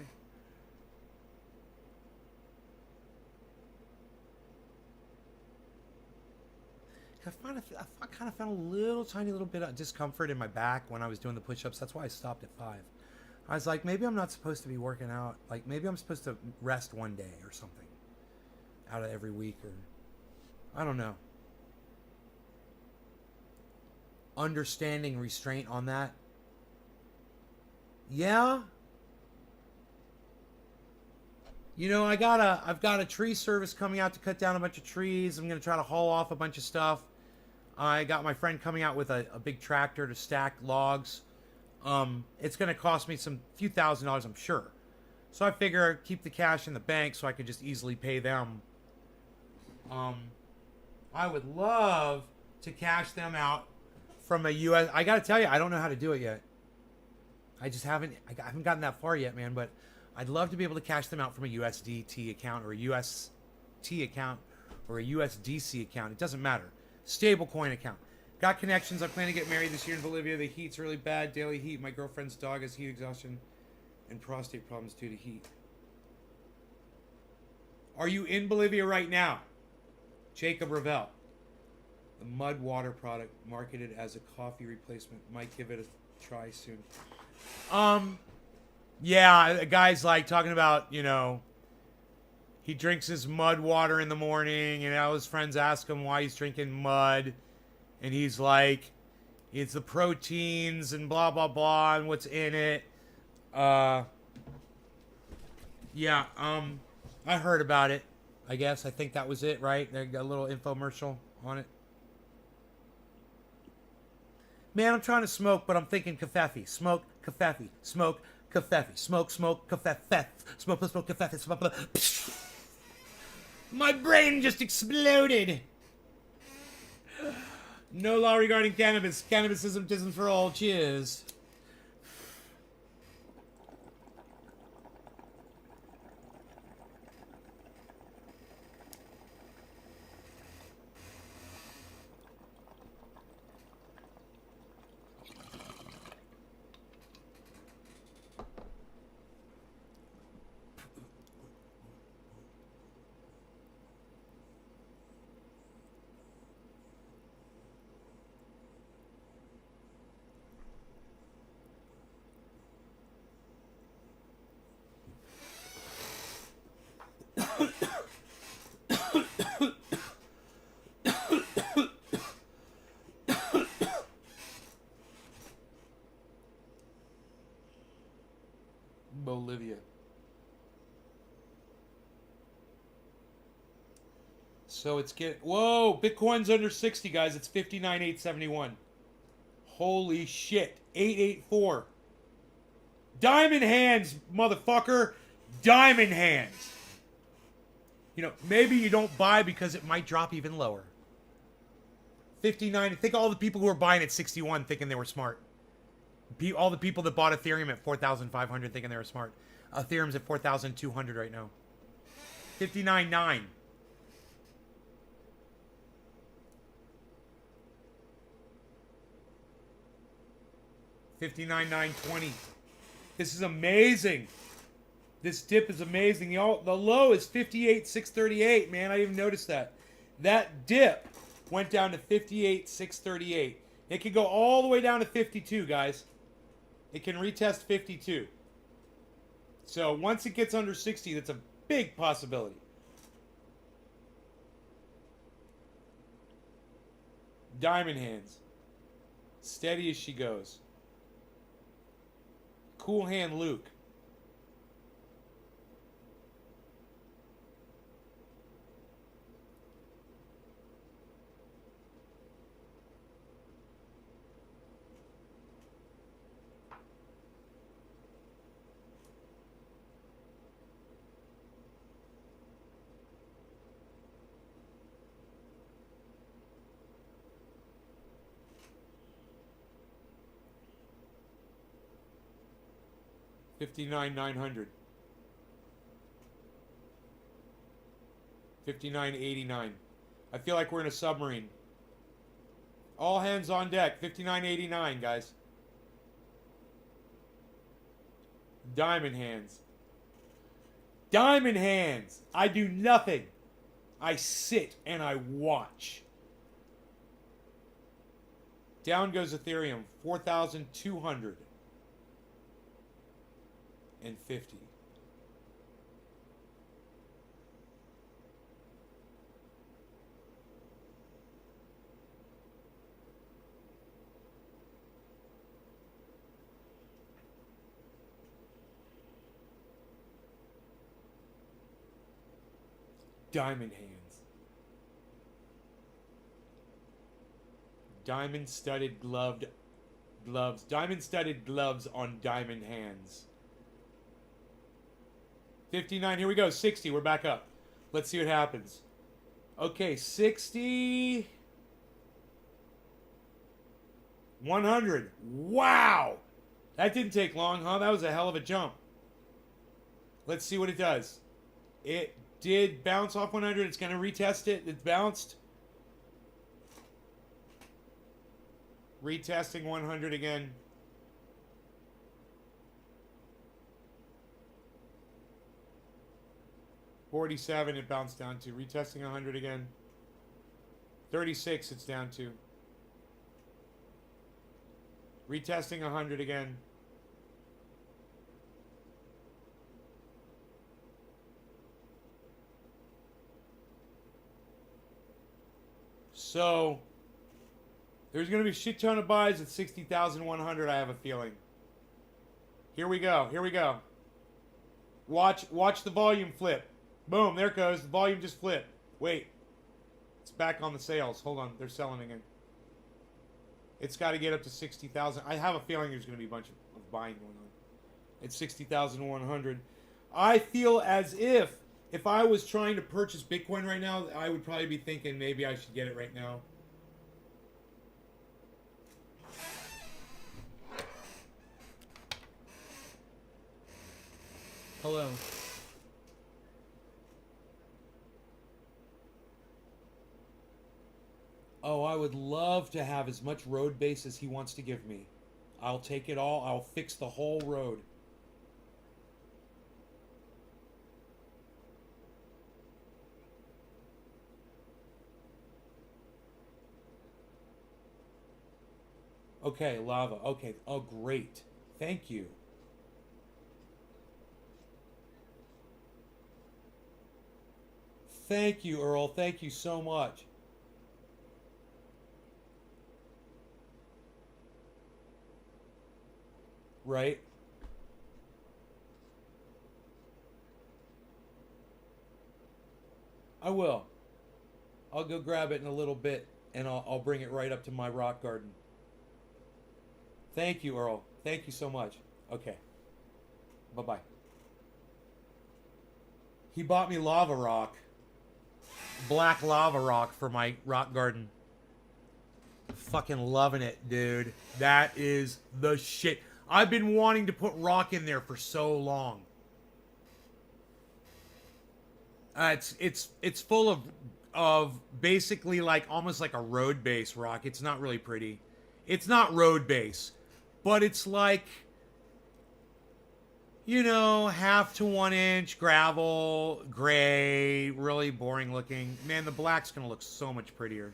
I kind of found a little tiny little bit of discomfort in my back when I was doing the push-ups. That's why I stopped at 5. I was like, maybe I'm not supposed to be working out. Like, maybe I'm supposed to rest one day or something out of every week, or I don't know. Understanding restraint on that. Yeah. You know, I've got a tree service coming out to cut down a bunch of trees. I'm going to try to haul off a bunch of stuff. I got my friend coming out with a big tractor to stack logs. It's going to cost me some few $1,000s, I'm sure. So I figure keep the cash in the bank so I could just easily pay them. I would love to cash them out from a US. I got to tell you, I don't know how to do it yet. I haven't gotten that far yet, man, but I'd love to be able to cash them out from a USDT account or a UST account or a USDC account. It doesn't matter. Stablecoin account. Got connections. I plan to get married this year in Bolivia. The heat's really bad. Daily heat. My girlfriend's dog has heat exhaustion and prostate problems due to heat. Are you in Bolivia right now? Jacob Ravel. The mud water product marketed as a coffee replacement. Might give it a try soon. Yeah, a guy's like talking about, you know, he drinks his mud water in the morning, and all his friends ask him why he's drinking mud. And he's like, it's the proteins and blah, blah, blah, and what's in it. Yeah, I heard about it, I guess. I think that was it, right? They got a little infomercial on it. Man, I'm trying to smoke, but I'm thinking kafefe. Smoke, kafefe. Smoke, kafefe. Smoke, kafefe. Smoke, kafefe. Smoke. My brain just exploded. No law regarding cannabis. Cannabisism isn't for all. Cheers. Bolivia. So it's whoa, Bitcoin's under 60, guys. It's 59,871. Holy shit. 884. Diamond hands, motherfucker. Diamond hands. You know, maybe you don't buy because it might drop even lower. 59. Think all the people who were buying at 61 thinking they were smart. All the people that bought Ethereum at 4,500 thinking they were smart. Ethereum's at 4,200 right now. 59.9. $59,920. This is amazing. This dip is amazing. The low is 58,638, man. I didn't even notice that. That dip went down to 58,638. It could go all the way down to 52, guys. It can retest 52. So once it gets under 60, that's a big possibility. Diamond hands. Steady as she goes. Cool hand Luke. $59,900. $59.89. I feel like we're in a submarine. All hands on deck. $59.89, guys. Diamond hands. Diamond hands. I do nothing. I sit and I watch. Down goes Ethereum. 4,250. Diamond hands. Diamond studded gloves. Diamond studded gloves on diamond hands. 59. Here we go. 60. We're back up. Let's see what happens. Okay, 60. 100. Wow. That didn't take long, huh? That was a hell of a jump. Let's see what it does. It did bounce off 100. It's going to retest it. It bounced. Retesting 100 again. $47 it bounced down to. Retesting 100 again. 36 it's down to. Retesting 100 again. So there's going to be a shit ton of buys at 60,100, I have a feeling. Here we go. Here we go. Watch the volume flip. Boom, there it goes. The volume just flipped. Wait. It's back on the sales. Hold on. They're selling again. It's got to get up to 60,000. I have a feeling there's going to be a bunch of buying going on. It's 60,100. I feel as if I was trying to purchase Bitcoin right now, I would probably be thinking maybe I should get it right now. Hello. Oh, I would love to have as much road base as he wants to give me. I'll take it all. I'll fix the whole road. Okay, lava. Okay. Oh, great. Thank you. Thank you, Earl. Thank you so much. Right? I will. I'll go grab it in a little bit, and I'll bring it right up to my rock garden. Thank you, Earl. Thank you so much. Okay. Bye-bye. He bought me lava rock. Black lava rock for my rock garden. Fucking loving it, dude. That is the shit. I've been wanting to put rock in there for so long. It's full of basically like almost like a road base rock. It's not really pretty. It's not road base, but it's like, you know, 1/2 to 1 inch gravel, gray, really boring looking. Man, the black's gonna look so much prettier.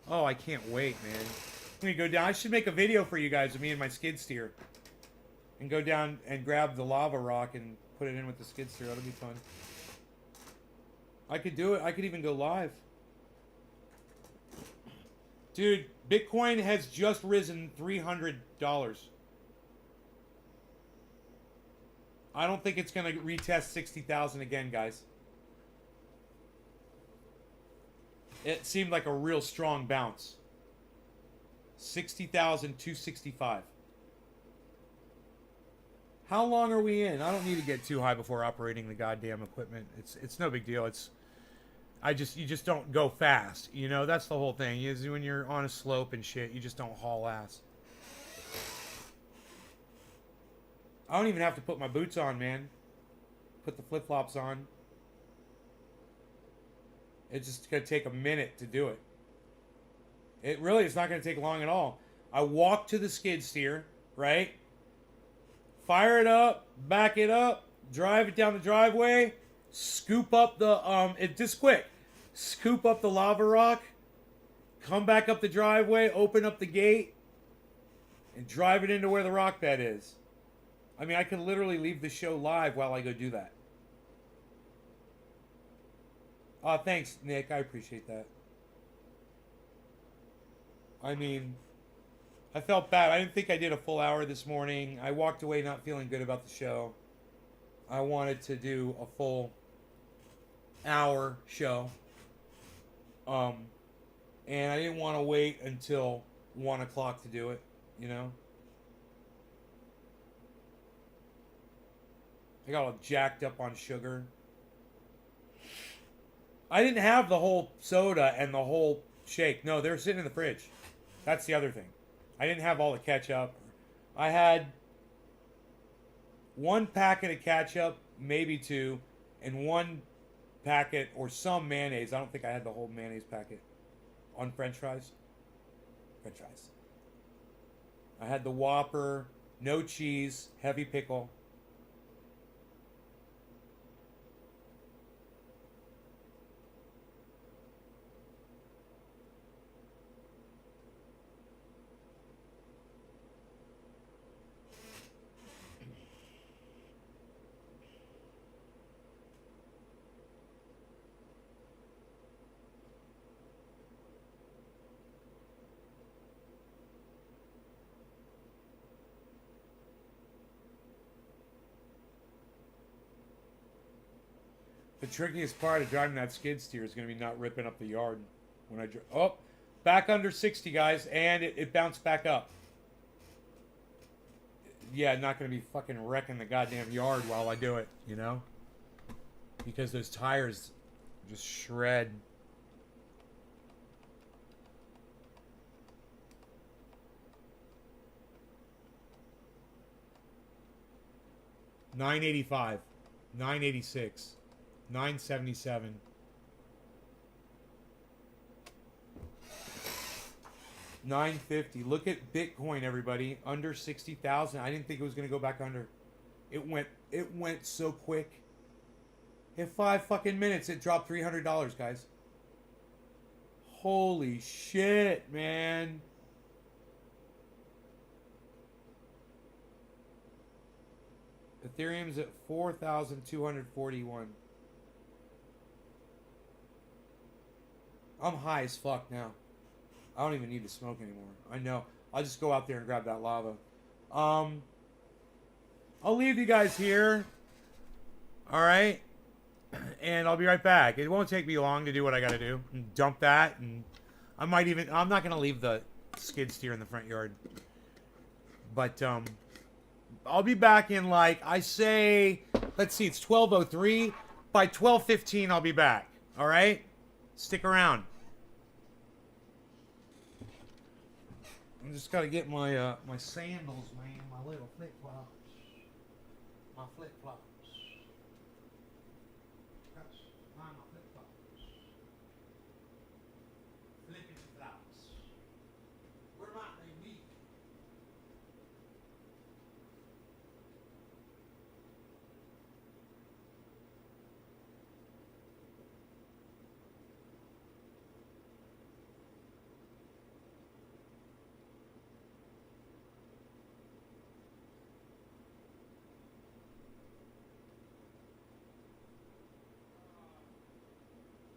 Oh, I can't wait, man. I'm gonna go down. I should make a video for you guys of me and my skid steer, and go down and grab the lava rock and put it in with the skid steer. That'll be fun. I could do it. I could even go live. Dude, Bitcoin has just risen $300. I don't think it's going to retest 60,000 again, guys. It seemed like a real strong bounce. 60,265. How long are we in? I don't need to get too high before operating the goddamn equipment. It's no big deal. You just don't go fast. You know, that's the whole thing. Is when you're on a slope and shit, you just don't haul ass. I don't even have to put my boots on, man. Put the flip-flops on. It's just going to take a minute to do it. It's not going to take long at all. I walk to the skid steer, right? Fire it up, back it up, drive it down the driveway, scoop up the, it's just quick. Scoop up the lava rock, come back up the driveway, open up the gate, and drive it into where the rock bed is. I mean, I could literally leave the show live while I go do that. Thanks, Nick. I appreciate that. I mean, I felt bad. I didn't think I did a full hour this morning. I walked away not feeling good about the show. I wanted to do a full hour show. And I didn't want to wait until 1 o'clock to do it, you know? I got all jacked up on sugar. I didn't have the whole soda and the whole shake. No, they were sitting in the fridge. That's the other thing. I didn't have all the ketchup. I had 1 packet of ketchup, maybe 2, and 1 packet or some mayonnaise. I don't think I had the whole mayonnaise packet on French fries. French fries. I had the Whopper, no cheese, heavy pickle. The trickiest part of driving that skid steer is going to be not ripping up the yard when I drive. Oh, back under 60, guys, and it bounced back up. Yeah, not going to be fucking wrecking the goddamn yard while I do it, you know? Because those tires just shred. $985, $986, $977. $950. Look at Bitcoin, everybody. Under 60,000. I didn't think it was going to go back under. It went so quick. In 5 fucking minutes, it dropped $300, guys. Holy shit, man. Ethereum's at 4,241. I'm high as fuck now. I don't even need to smoke anymore. I know. I'll just go out there and grab that lava. I'll leave you guys here. Alright? and I'll be right back. It won't take me long to do what I gotta do. And dump that, and I'm not gonna leave the skid steer in the front yard. But, I'll be back in, like, I say, let's see, it's 12:03. By 12:15, I'll be back. All right? Stick around. I'm just gotta get my sandals, man, my little flip flops, my flip flops. Gotta find my flip flops. Flippity flops. Where might they be?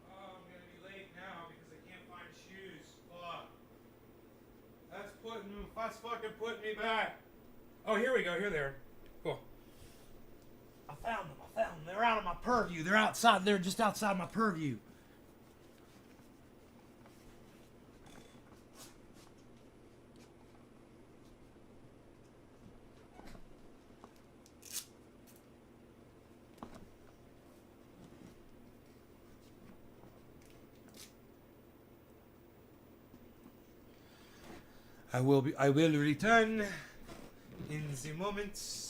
Oh, I'm gonna be late now because I can't find shoes. Fuck. That's fucking putting me back. Oh, here we go. Here they are. Cool. I found them. I found them. They're out of my purview. They're outside. They're just outside my purview. I will return in the moments.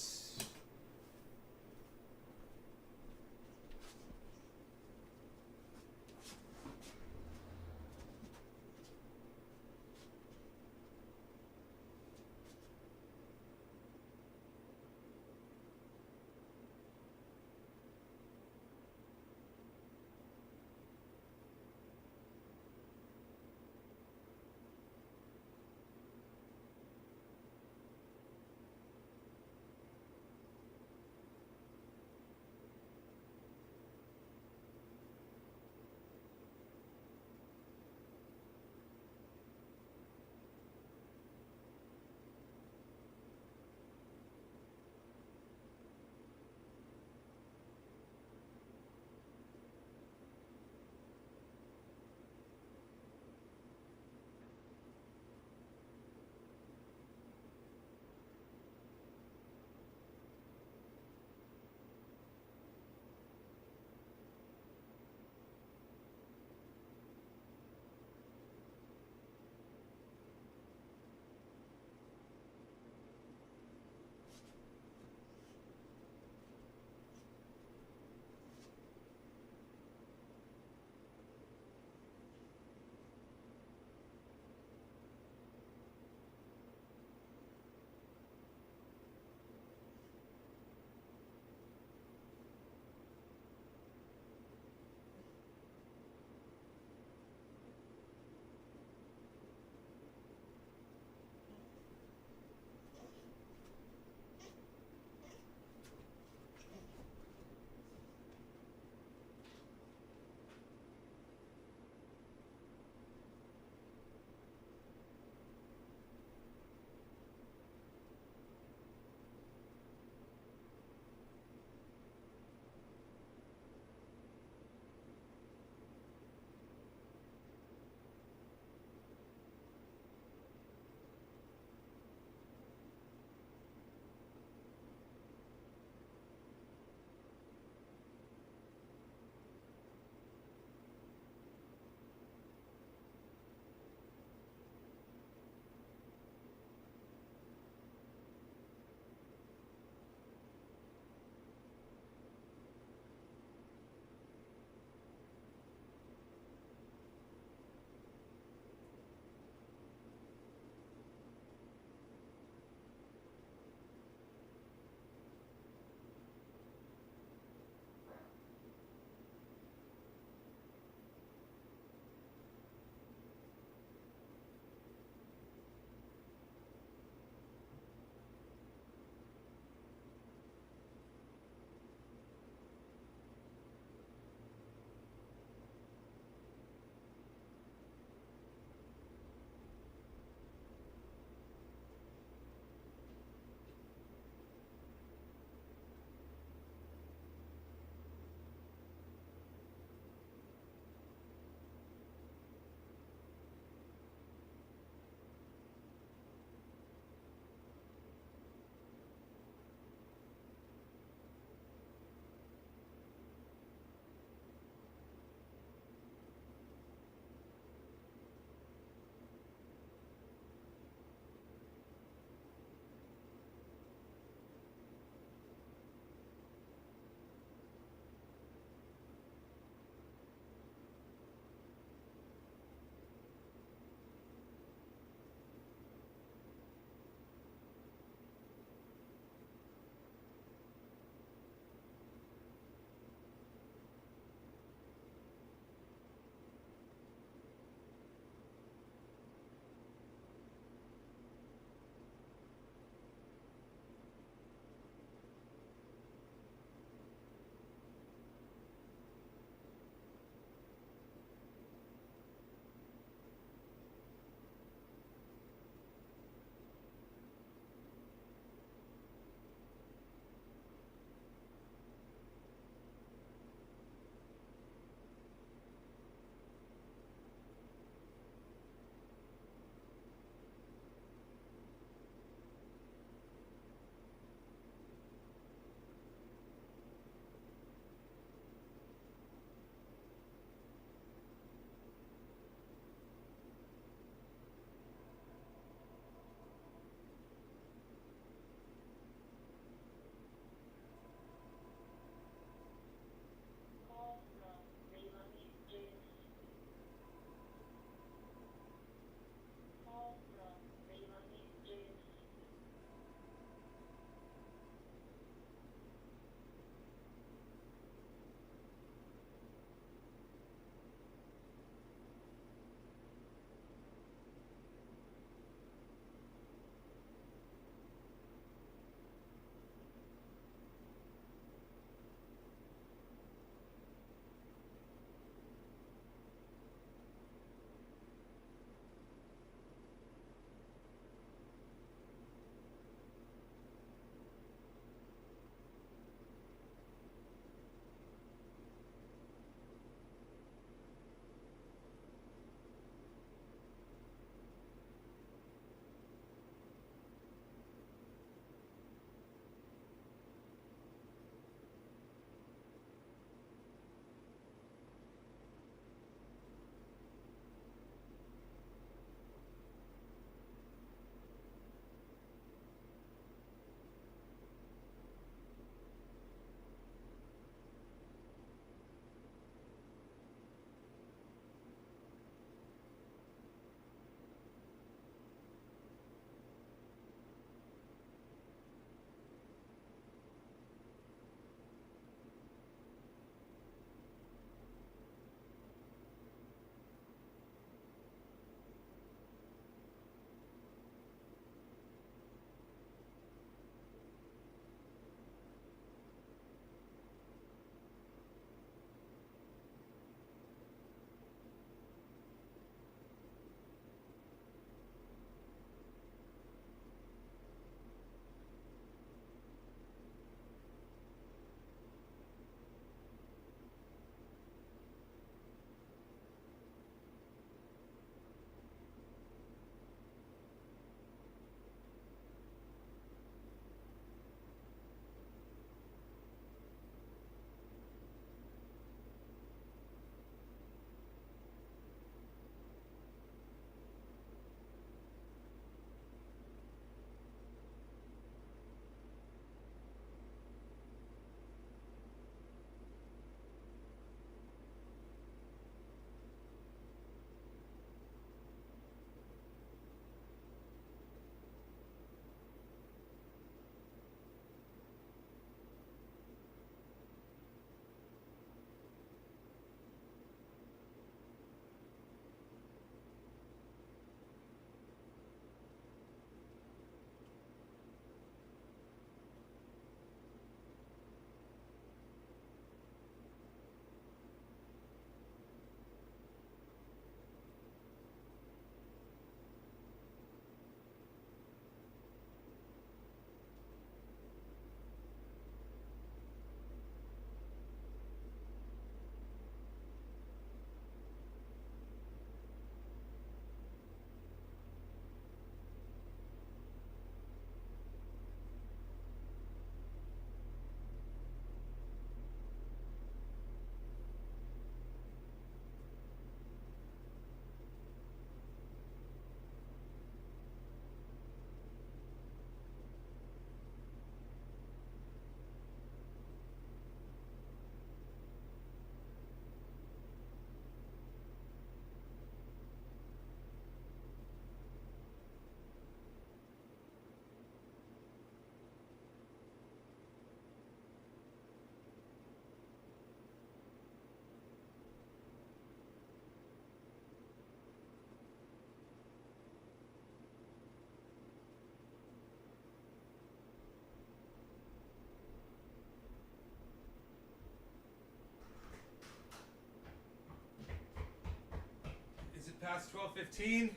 That's 12:15.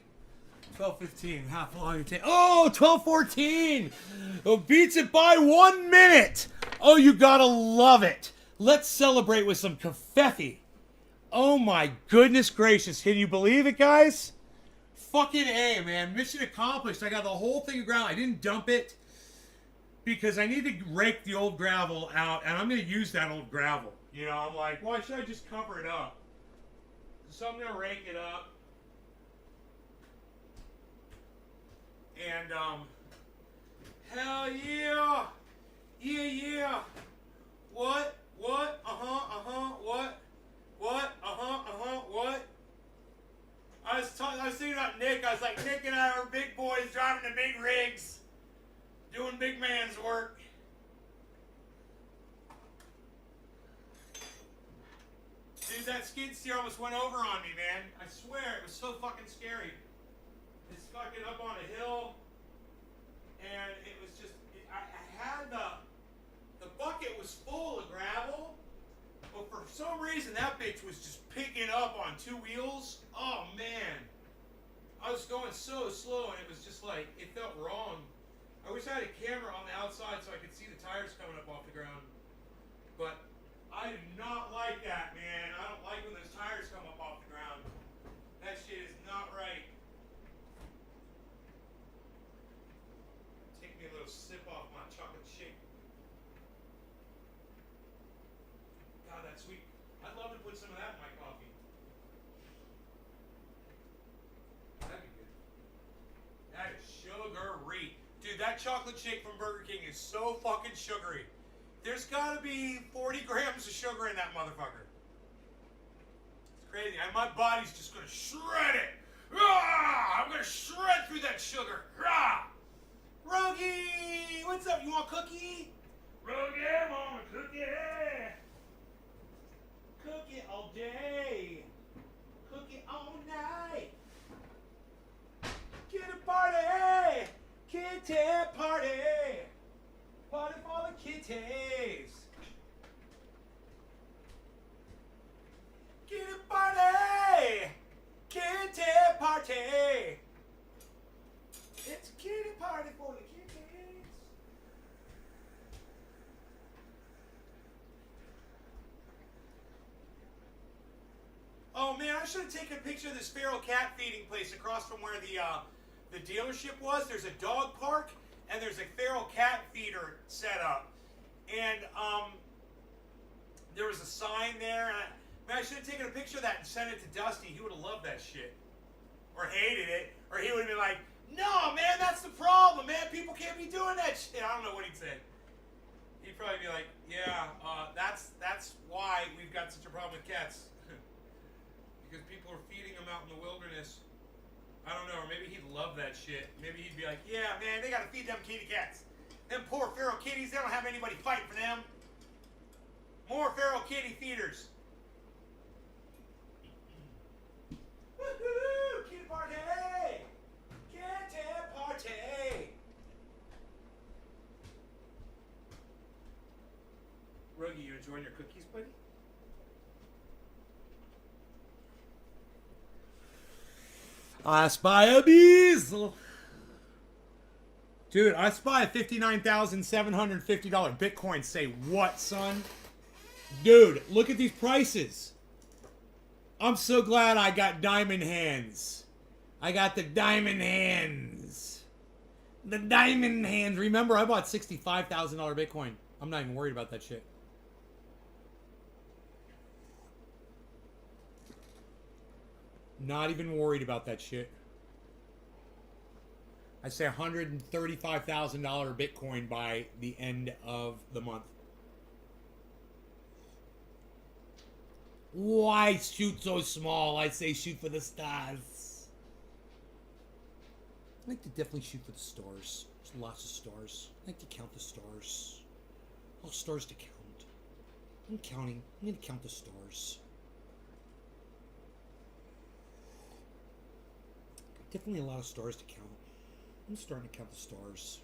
12:15. How long it take? Oh, 12:14. Oh, beats it by 1 minute. Oh, you gotta love it. Let's celebrate with some confetti. Oh my goodness gracious. Can you believe it, guys? Fucking A, man. Mission accomplished. I got the whole thing of gravel. I didn't dump it because I need to rake the old gravel out, and I'm going to use that old gravel. You know, I'm like, why should I just cover it up? So I'm going to rake it up. And, hell yeah. Yeah. What? What? What? What? I was thinking about Nick. I was like, Nick and I are big boys driving the big rigs, doing big man's work. Dude, that skid steer almost went over on me, man. I swear, it was so fucking scary. It's fucking up on a hill, and it was just, I had the bucket was full of gravel, but for some reason that bitch was just picking up on 2 wheels. Oh man, I was going so slow, and it was just like, it felt wrong. I wish I had a camera on the outside so I could see the tires coming up off the ground, but I do not like that, man. I don't like when those tires come up off the ground. That shit is not right. Take me a little sip off my chocolate shake. God, that's sweet. I'd love to put some of that in my coffee. That'd be good. That is sugary. Dude, that chocolate shake from Burger King is so fucking sugary. There's gotta be 40 grams of sugar in that motherfucker. It's crazy. And my body's just gonna shred it. Ah, I'm gonna shred through that sugar. Ah. Rogie, what's up? You want a cookie? Rogie, I want a cookie. Cookie all day. Cookie all night. Get a party. Kitty party. Party for the kitties. Get a party. Kitty party. It's a kitty party for the kitties. Oh man, I should have taken a picture of this feral cat feeding place across from where the dealership was. There's a dog park and there's a feral cat feeder set up. And there was a sign there. And I should have taken a picture of that and sent it to Dusty. He would have loved that shit. Or hated it. Or he would have been like, no, man, that's the problem, man. People can't be doing that shit. I don't know what he'd say. He'd probably be like, yeah, that's why we've got such a problem with cats. Because people are feeding them out in the wilderness. I don't know, or maybe he'd love that shit. Maybe he'd be like, yeah, man, they gotta feed them kitty cats. Them poor feral kitties, they don't have anybody fighting for them. More feral kitty feeders. Woohoo! Kitty party! Kitty party! Ruggie, you enjoying your cookies, buddy? I spy a bezel. Dude, I spy a $59,750 Bitcoin. Say what, son? Dude, look at these prices. I'm so glad I got diamond hands. I got the diamond hands. The diamond hands. Remember, I bought $65,000 Bitcoin. I'm not even worried about that shit. Not even worried about that shit. I say $135,000 Bitcoin by the end of the month. Why shoot so small? I say shoot for the stars. I like to definitely shoot for the stars. There's lots of stars. I like to count the stars. All stars to count. I'm counting. I'm going to count the stars. Definitely a lot of stars to count. I'm starting to count the stars.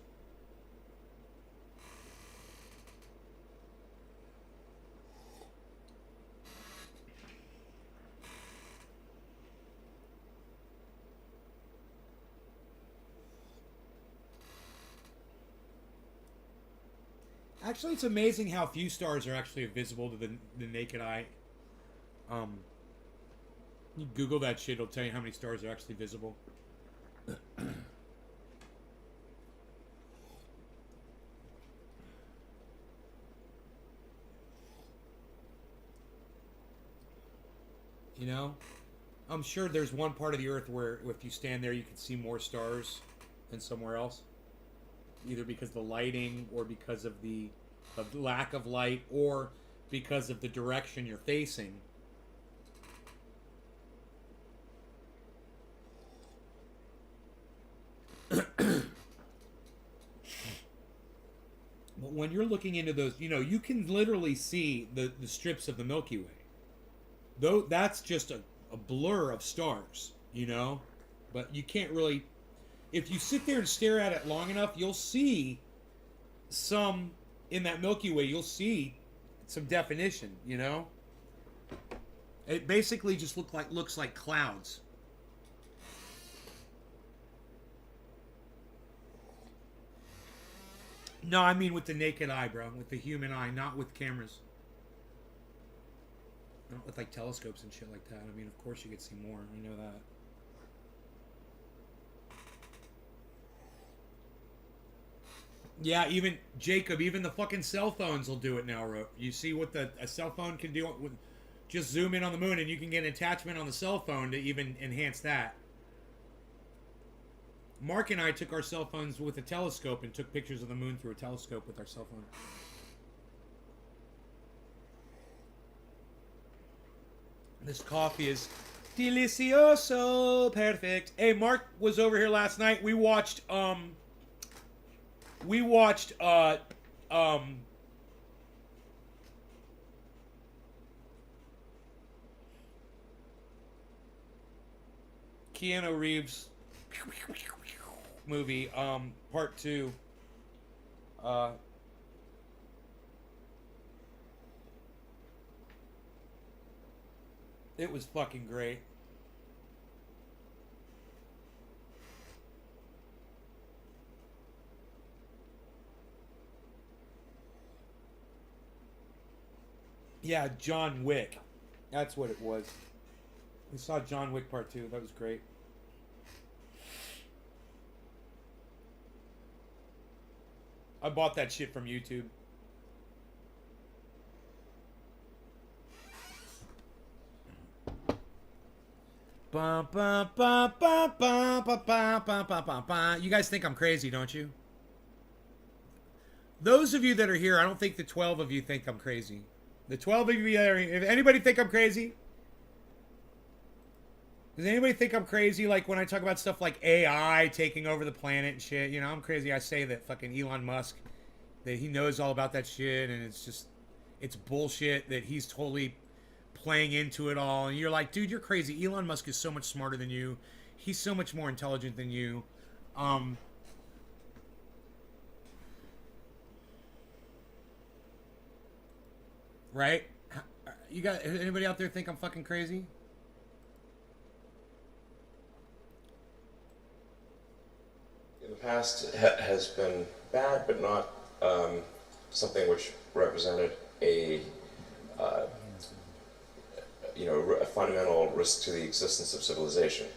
Actually, it's amazing how few stars are actually visible to the naked eye. Um, you Google that shit, it'll tell you how many stars are actually visible. You know? I'm sure there's one part of the Earth where if you stand there, you can see more stars than somewhere else. Either because of the lighting, or because of the lack of light, or because of the direction you're facing. But when you're looking into those, you can literally see the strips of the Milky Way. Though that's just a blur of stars. But you can't really. If you sit there and stare at it long enough, you'll see some in that Milky Way. You'll see some definition. It basically just looks like clouds. No, I mean with the naked eye, bro. With the human eye, not with cameras. Not with like telescopes and shit like that. I mean, of course you could see more. I know that. Yeah, even Jacob, even the fucking cell phones will do it now. You see what a cell phone can do? With just zoom in on the moon, and you can get an attachment on the cell phone to even enhance that. Mark and I took our cell phones with a telescope and took pictures of the moon through a telescope with our cell phone. This coffee is delicioso, perfect. Hey, Mark was over here last night. We watched Keanu Reeves movie, part 2. It was fucking great. Yeah, John Wick. That's what it was. We saw John Wick Part 2. That was great. I bought that shit from YouTube. You guys think I'm crazy, don't you? Those of you that are here, I don't think the 12 of you think I'm crazy. The 12 of you that are here, if anybody think I'm crazy? Does anybody think I'm crazy, like when I talk about stuff like AI taking over the planet and shit? I'm crazy. I say that fucking Elon Musk, that he knows all about that shit, and it's bullshit, that he's totally playing into it all. And you're like, dude, you're crazy. Elon Musk is so much smarter than you. He's so much more intelligent than you. Right? You got anybody out there think I'm fucking crazy? The past has been bad, but not something which represented a a fundamental risk to the existence of civilization.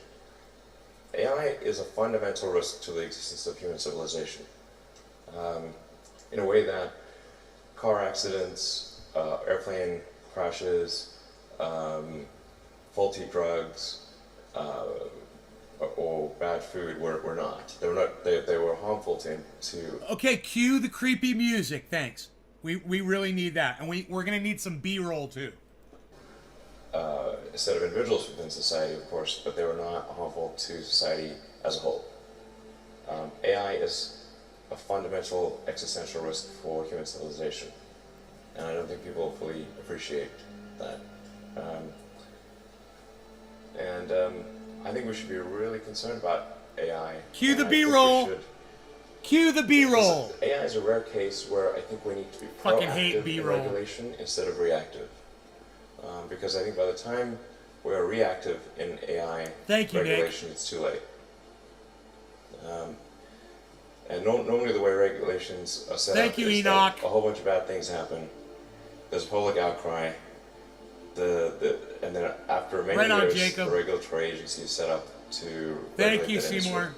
AI is a fundamental risk to the existence of human civilization, in a way that car accidents, airplane crashes, faulty drugs, or bad food were not. They were not. They were harmful to. Okay, cue the creepy music. Thanks. We really need that, and we're gonna need some B-roll too. A set of individuals within society, of course, but they were not harmful to society as a whole. AI is a fundamental existential risk for human civilization, and I don't think people fully appreciate that. I think we should be really concerned about AI. Cue the B-roll. Cue the B-roll. AI is a rare case where I think we need to be proactive in regulation instead of reactive. Because I think by the time we are reactive in AI regulation, it's too late. And normally the way regulations are set Thank up you, is Enoch. that a whole bunch of bad things happen. There's a public outcry. And then after many Right on, years, Jacob. the regulatory agency is set up to Thank regulate you, that industry. Seymour.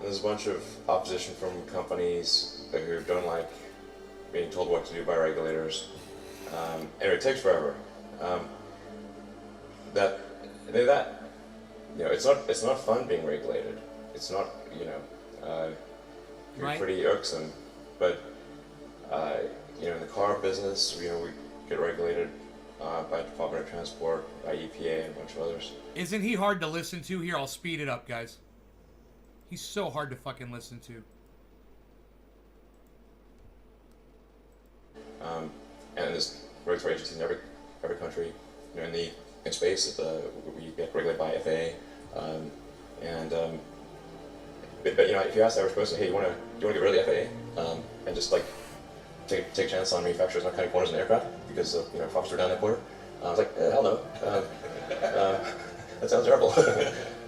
There's a bunch of opposition from companies who don't like being told what to do by regulators. Anyway, it takes forever. That it's not fun being regulated. It's not Right. pretty irksome. But in the car business, we get regulated by Department of Transport, by EPA, and a bunch of others. Isn't he hard to listen to? Here, I'll speed it up, guys. He's so hard to fucking listen to. And there's regulatory agencies in every country. In space, we get regulated by FAA. But if you ask the average person, hey, do you want to get rid of the FAA and just like take a chance on manufacturers not cutting corners in the aircraft because profits are down that quarter? I was like, hell no. That sounds terrible.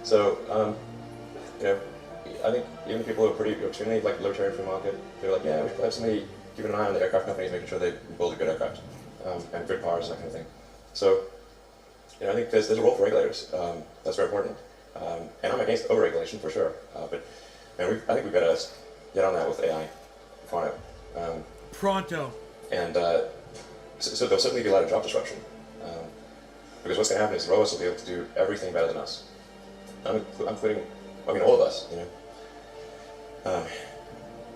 So I think even people who are pretty extremely like libertarian free market, they're like, yeah, we should have somebody keeping an eye on the aircraft companies, making sure they build a good aircraft and good cars and that kind of thing. So I think there's a role for regulators. That's very important. And I'm against overregulation for sure. But I think we've got to get on that with AI. Pronto. And so there'll certainly be a lot of job disruption. Because what's going to happen is robots will be able to do everything better than us. I'm including, all of us,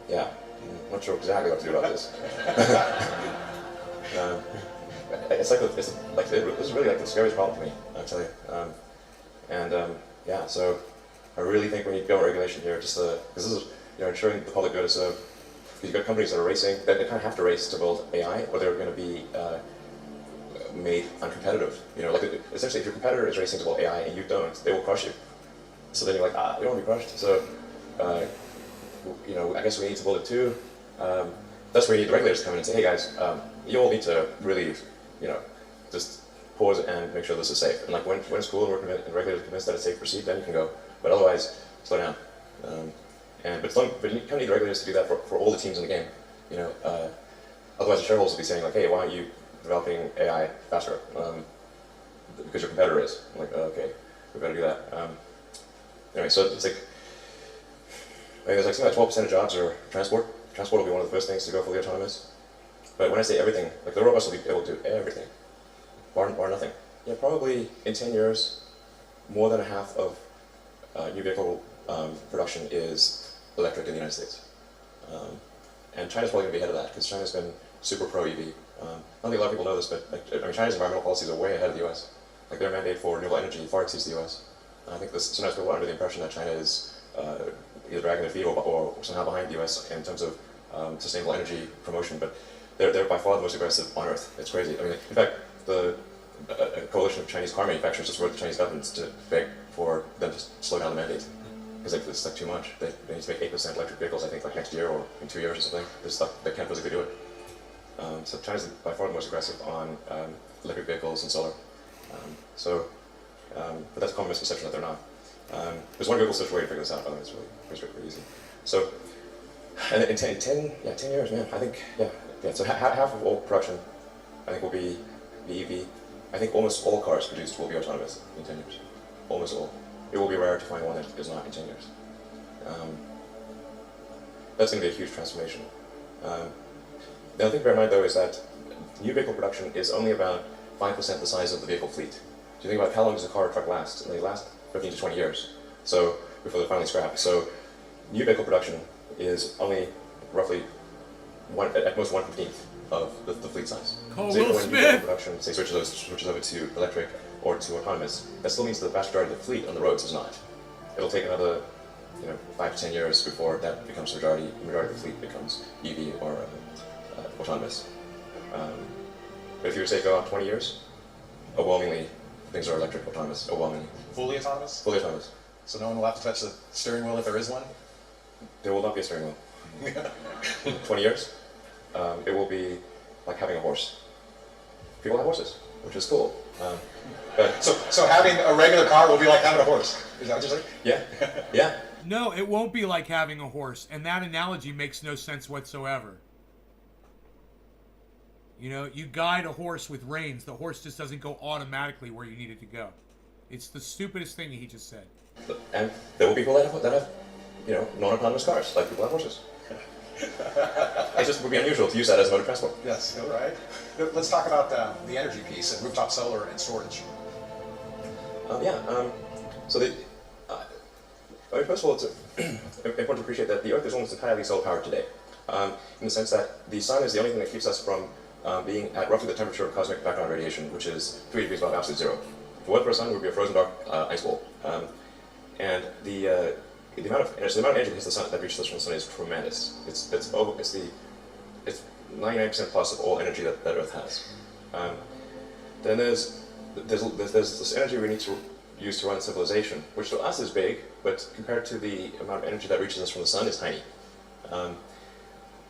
yeah, I'm not sure exactly what to do about this. This is really like the scariest problem to me, I'll tell you. Yeah, so I really think we need government regulation here, just because this is, ensuring the public good is because you've got companies that are racing, that they kind of have to race to build AI, or they're going to be made uncompetitive. Essentially, if your competitor is racing to build AI and you don't, they will crush you. So then you're like, you don't want to be crushed. So, I guess we need to build it too. That's where you need the regulators to come in and say, hey guys, you all need to really, just pause and make sure this is safe. And like when it's cool and regulators are convinced that it's safe to proceed, then you can go. But otherwise, slow down. But you kind of need the regulators to do that for all the teams in the game. Otherwise the shareholders will be saying like, hey, why aren't you developing AI faster? Because your competitor is. I'm like, okay, we better do that. Anyway, so it's like, there's like something like 12% of jobs are transport. Transport will be one of the first things to go fully autonomous. But when I say everything, like the robots will be able to do everything, bar nothing. Yeah, probably in 10 years, more than half of new vehicle production is electric in the United States. And China's probably going to be ahead of that because China's been super pro-EV. I don't think a lot of people know this, but China's environmental policies are way ahead of the US. Like their mandate for renewable energy far exceeds the US. I think sometimes people are under the impression that China is either dragging their feet or somehow behind the US in terms of sustainable energy promotion, but they're by far the most aggressive on Earth. It's crazy. In fact, a coalition of Chinese car manufacturers just wrote the Chinese government to beg for them to slow down the mandate because it's like too much. They need to make 8% electric vehicles, I think, like next year or in 2 years or something. They can't physically do it. So China's by far the most aggressive on electric vehicles and solar. But that's a common misconception that they're not. There's one Google search way to figure this out. By the way, it's really pretty easy. So, and in 10 years, man, I think, yeah. So half of all production, I think, will be EV. I think almost all cars produced will be autonomous in 10 years. Almost all. It will be rare to find one that is not in 10 years. That's going to be a huge transformation. The other thing to bear in mind, though, is that new vehicle production is only about 5% the size of the vehicle fleet. So you think about how long does a car or truck last? They last 15 to 20 years. So before they're finally scrapped. So new vehicle production is only roughly at most 1/15 of the fleet size. Call so Will when new vehicle Smith. production, say, switches over to electric or to autonomous, that still means the vast majority of the fleet on the roads is not. It'll take another 5 to 10 years before that becomes the majority of the fleet becomes EV or autonomous. But if you were to say go out 20 years, overwhelmingly things are electric, autonomous, overwhelmingly. Fully autonomous? Fully autonomous. So no one will have to touch the steering wheel if there is one? There will not be a steering wheel. 20 years, it will be like having a horse. People have horses, which is cool. So having a regular car will be like having a horse. Is that what you're saying? Yeah. No, it won't be like having a horse, and that analogy makes no sense whatsoever. You know, you guide a horse with reins. The horse just doesn't go automatically where you need it to go. It's the stupidest thing he just said. And there will be people that have, non-autonomous cars, like people have horses. It just would be unusual to use that as a mode of transport. Yes, all right. Let's talk about the energy piece and rooftop solar and storage. So first of all, it's important to appreciate that the Earth is almost entirely solar powered today, in the sense that the sun is the only thing that keeps us from being at roughly the temperature of cosmic background radiation, which is 3 degrees above absolute zero. If it weren't for a sun, it would be a frozen dark ice ball. And the amount of energy that hits the sun, that reaches us from the sun, is tremendous. It's 99% plus of all energy that Earth has. Then there's this energy we need to use to run civilization, which to us is big, but compared to the amount of energy that reaches us from the sun, is tiny.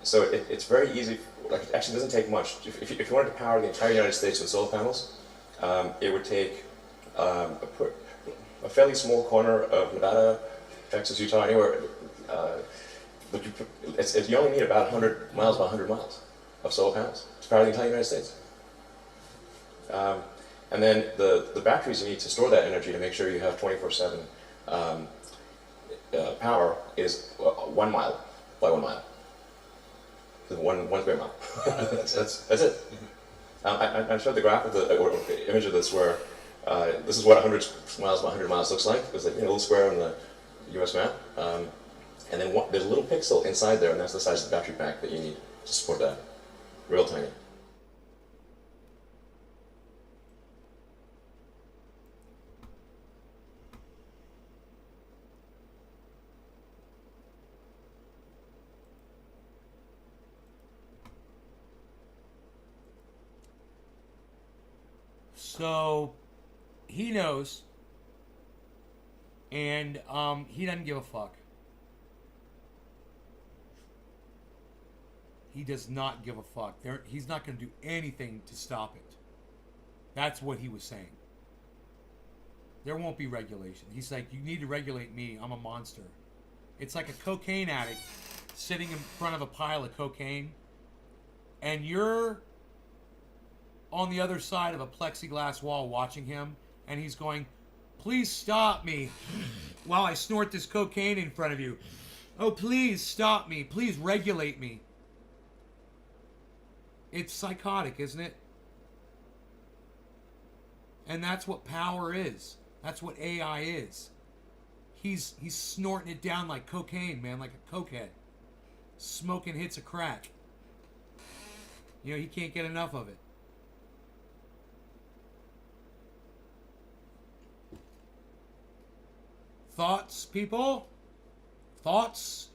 So it's very easy. Like, it actually doesn't take much. If you wanted to power the entire United States with solar panels, it would take a fairly small corner of Nevada, Texas, Utah, anywhere. But you only need about 100 miles by 100 miles of solar panels to power the entire United States. And then the batteries you need to store that energy to make sure you have 24/7 power is 1 mile by 1 mile. One square mile. That's it. I showed the graph of or image of this where this is what 100 miles by 100 miles looks like. It's like a little square on the U.S. map, and then there's a little pixel inside there, and that's the size of the battery pack that you need to support that. Real tiny. So he knows, and he doesn't give a fuck. He does not give a fuck. He's not going to do anything to stop it. That's what he was saying. There won't be regulation. He's like, you need to regulate me. I'm a monster. It's like a cocaine addict sitting in front of a pile of cocaine, and you're on the other side of a plexiglass wall watching him, and he's going, please stop me while I snort this cocaine in front of you. Oh, please stop me. Please regulate me. It's psychotic, isn't it? And that's what power is. That's what AI is. He's snorting it down like cocaine, man, like a cokehead. Smoking hits of crack. You know, he can't get enough of it. Thoughts, people? Thoughts?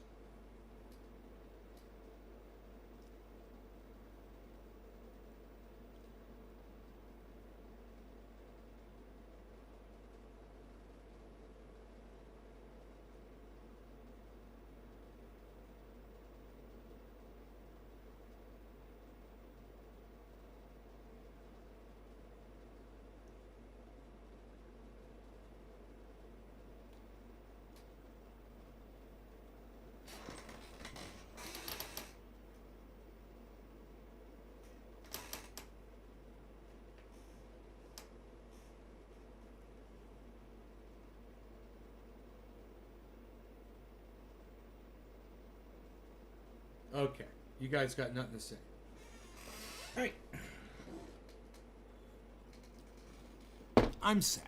Okay, you guys got nothing to say. All right. I'm sad.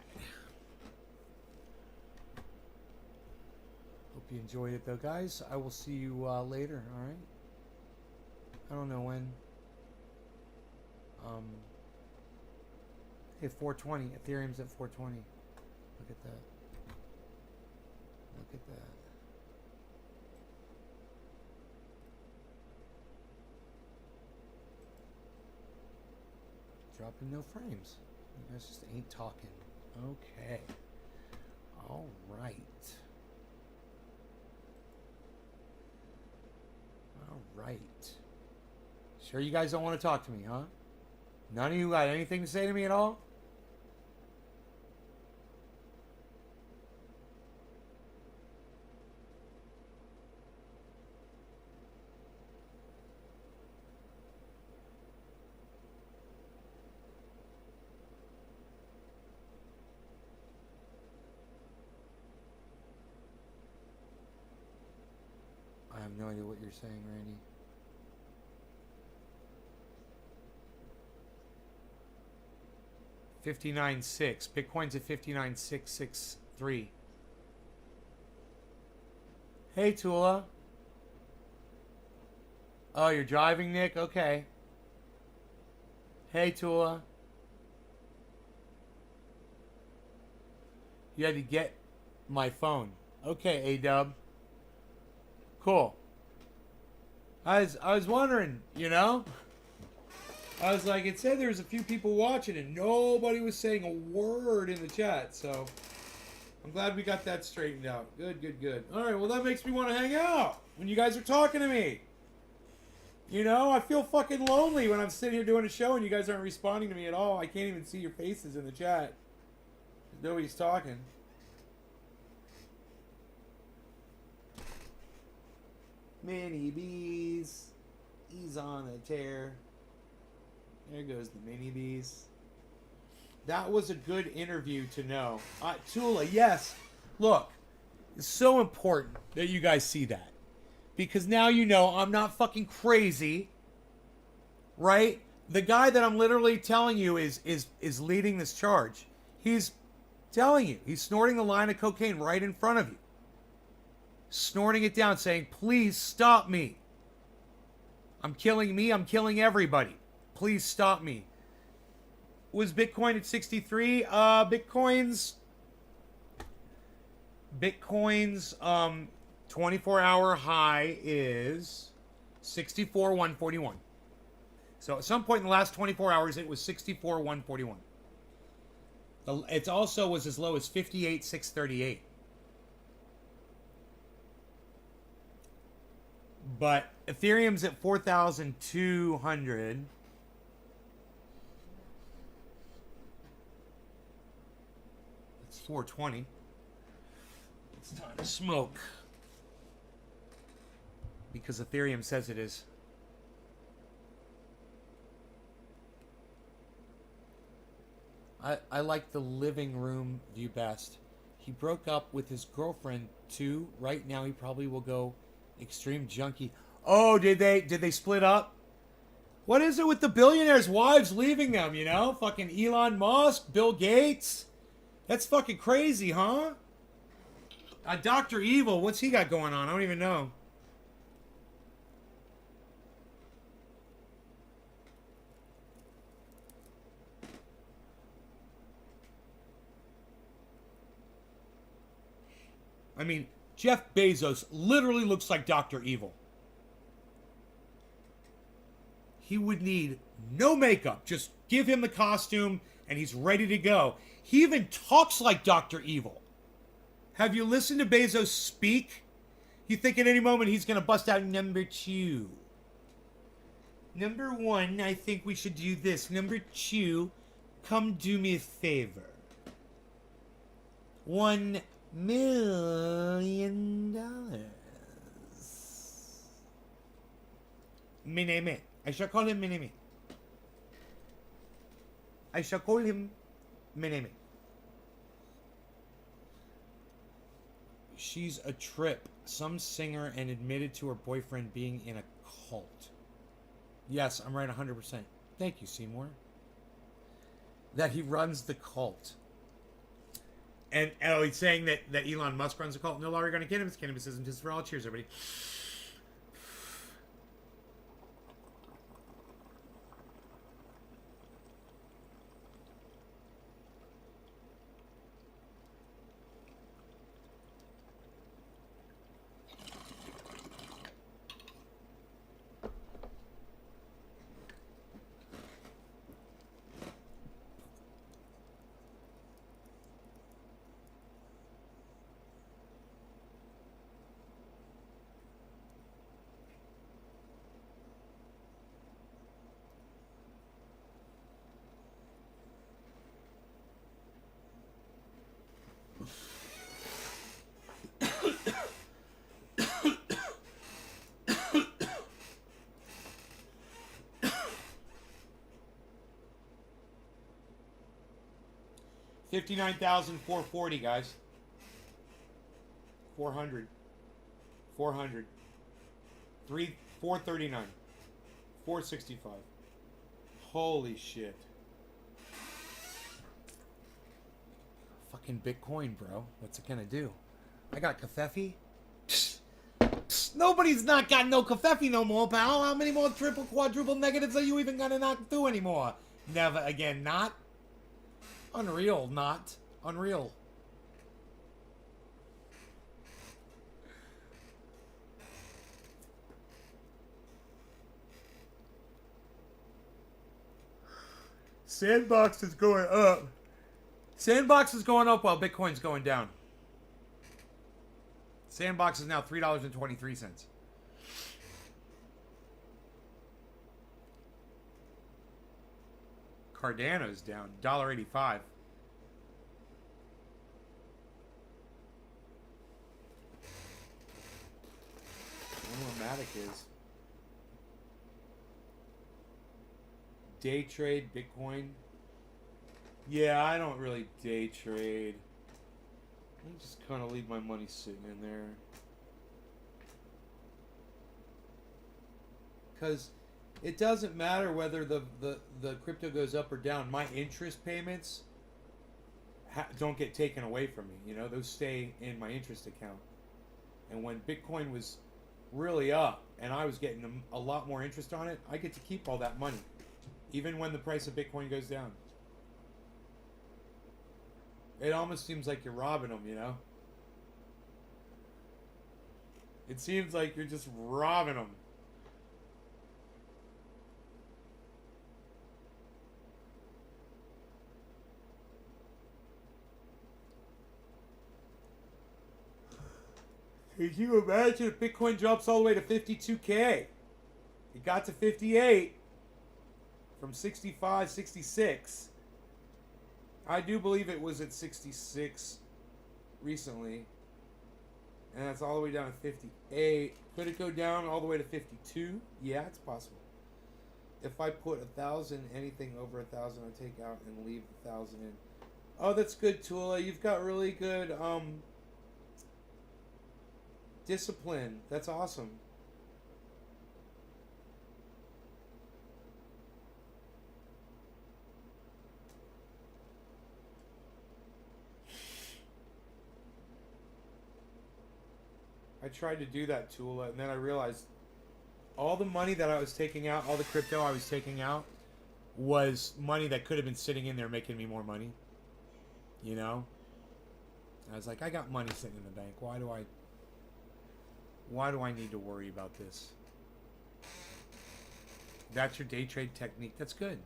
Hope you enjoyed it, though, guys. I will see you later, all right? I don't know when. Hey, 420. Ethereum's at 420. Look at that. Look at that. Dropping no frames. You guys just ain't talking. Okay. All right. All right. Sure you guys don't want to talk to me, huh? None of you got anything to say to me at all? no idea what you're saying, Randy. $59.6. Bitcoin's at $59,663. Hey, Tula. Oh, you're driving, Nick? Okay. Hey, Tula. You had to get my phone. Okay, A-Dub. Cool. I was wondering, you know? I was like, it said there was a few people watching and nobody was saying a word in the chat, so I'm glad we got that straightened out. Good, good, good. Alright, well that makes me want to hang out when you guys are talking to me. You know, I feel fucking lonely when I'm sitting here doing a show and you guys aren't responding to me at all. I can't even see your faces in the chat. Nobody's talking. Mini bees. He's on a tear. There goes the mini bees. That was a good interview to know. Tula, yes. Look, it's so important that you guys see that. Because now you know I'm not fucking crazy. Right? The guy that I'm literally telling you is leading this charge. He's telling you. He's snorting a line of cocaine right in front of you. Snorting it down, saying, please stop me. I'm killing me. I'm killing everybody. Please stop me. Was Bitcoin at 63? Bitcoin's 24-hour high is 64,141. So at some point in the last 24 hours, it was 64,141. It also was as low as 58,638. But Ethereum's at 4,200. It's 420. It's time to smoke. Because Ethereum says it is. I like the living room view best. He broke up with his girlfriend too. Right now he probably will go extreme junkie. Oh, did they split up? What is it with the billionaires' wives leaving them, you know? Fucking Elon Musk, Bill Gates. That's fucking crazy, huh? Dr. Evil, what's he got going on? I don't even know. I mean, Jeff Bezos literally looks like Dr. Evil. He would need no makeup. Just give him the costume and he's ready to go. He even talks like Dr. Evil. Have you listened to Bezos speak? You think at any moment he's going to bust out number 2. Number 1, I think we should do this. Number 2, come do me a favor. $1 million. Mineme. I shall call him Mineme. I shall call him Mineme. She's a trip. Some singer and admitted to her boyfriend being in a cult. Yes, I'm right 100%. Thank you, Seymour. That he runs the cult. And he's saying that Elon Musk runs a cult. No longer going to cannabis. Cannabis isn't just for all. Cheers, everybody. $59,440, guys. 400. 400. 439. 465. Holy shit. Fucking Bitcoin, bro. What's it gonna do? I got Covfefe. Nobody's not got no Covfefe no more, pal. How many more triple, quadruple negatives are you even gonna knock through anymore? Never again. Not. Unreal. Not. Unreal. Sandbox is going up. Sandbox is going up while Bitcoin's going down. Sandbox is now $3.23. Cardano's down $1.85. I wonder what Matic is. Day trade Bitcoin. Yeah, I don't really day trade. I just kind of leave my money sitting in there. Because it doesn't matter whether the crypto goes up or down. My interest payments don't get taken away from me. You know, those stay in my interest account. And when Bitcoin was really up and I was getting a lot more interest on it, I get to keep all that money. Even when the price of Bitcoin goes down. It almost seems like you're robbing them, you know? It seems like you're just robbing them. Could you imagine if Bitcoin drops all the way to 52K? It got to 58 from 65, 66. I do believe it was at 66 recently. And that's all the way down to 58. Could it go down all the way to 52? Yeah, it's possible. If I put 1,000, anything over 1,000, I take out and leave 1,000 in. Oh, that's good, Tula. You've got really good discipline. That's awesome. I tried to do that, Tula, and then I realized all the money that I was taking out, all the crypto I was taking out, was money that could have been sitting in there making me more money. You know? I was like, I got money sitting in the bank. Why do I need to worry about this? That's your day trade technique. That's good.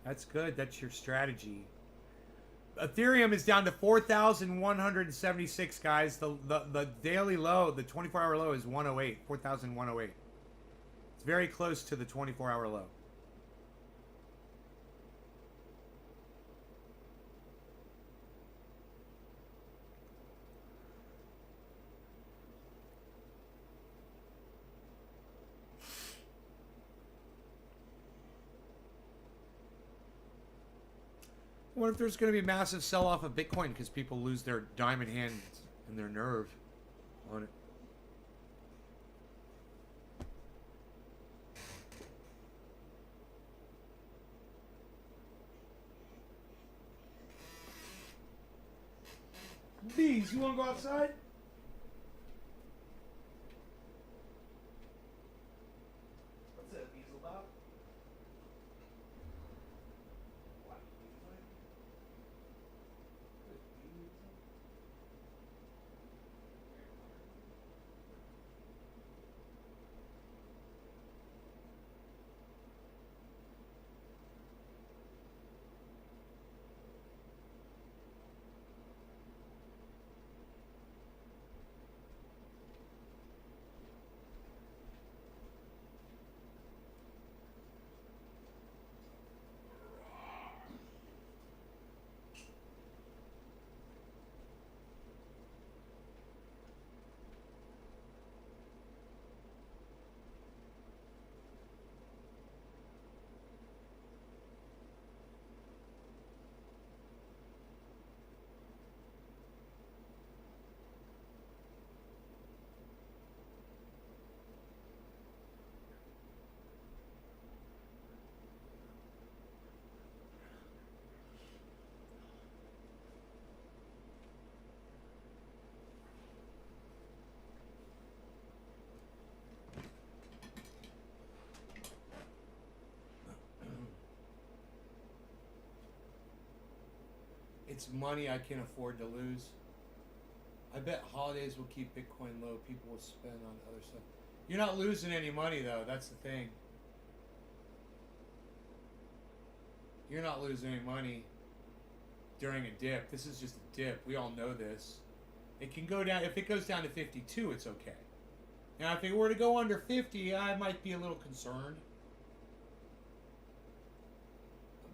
That's good. That's your strategy. Ethereum is down to 4,176, guys. The daily low, the 24-hour low is 108, 4,108. It's very close to the 24-hour low. What if there's going to be a massive sell-off of Bitcoin because people lose their diamond hand and their nerve on it? Bees, you want to go outside? What's that weasel about? It's money I can afford to lose. I bet holidays will keep Bitcoin low. People will spend on other stuff. You're not losing any money though. That's the thing. You're not losing any money during a dip. This is just a dip. We all know this. It can go down. If it goes down to 52, it's okay. Now, if it were to go under 50, I might be a little concerned.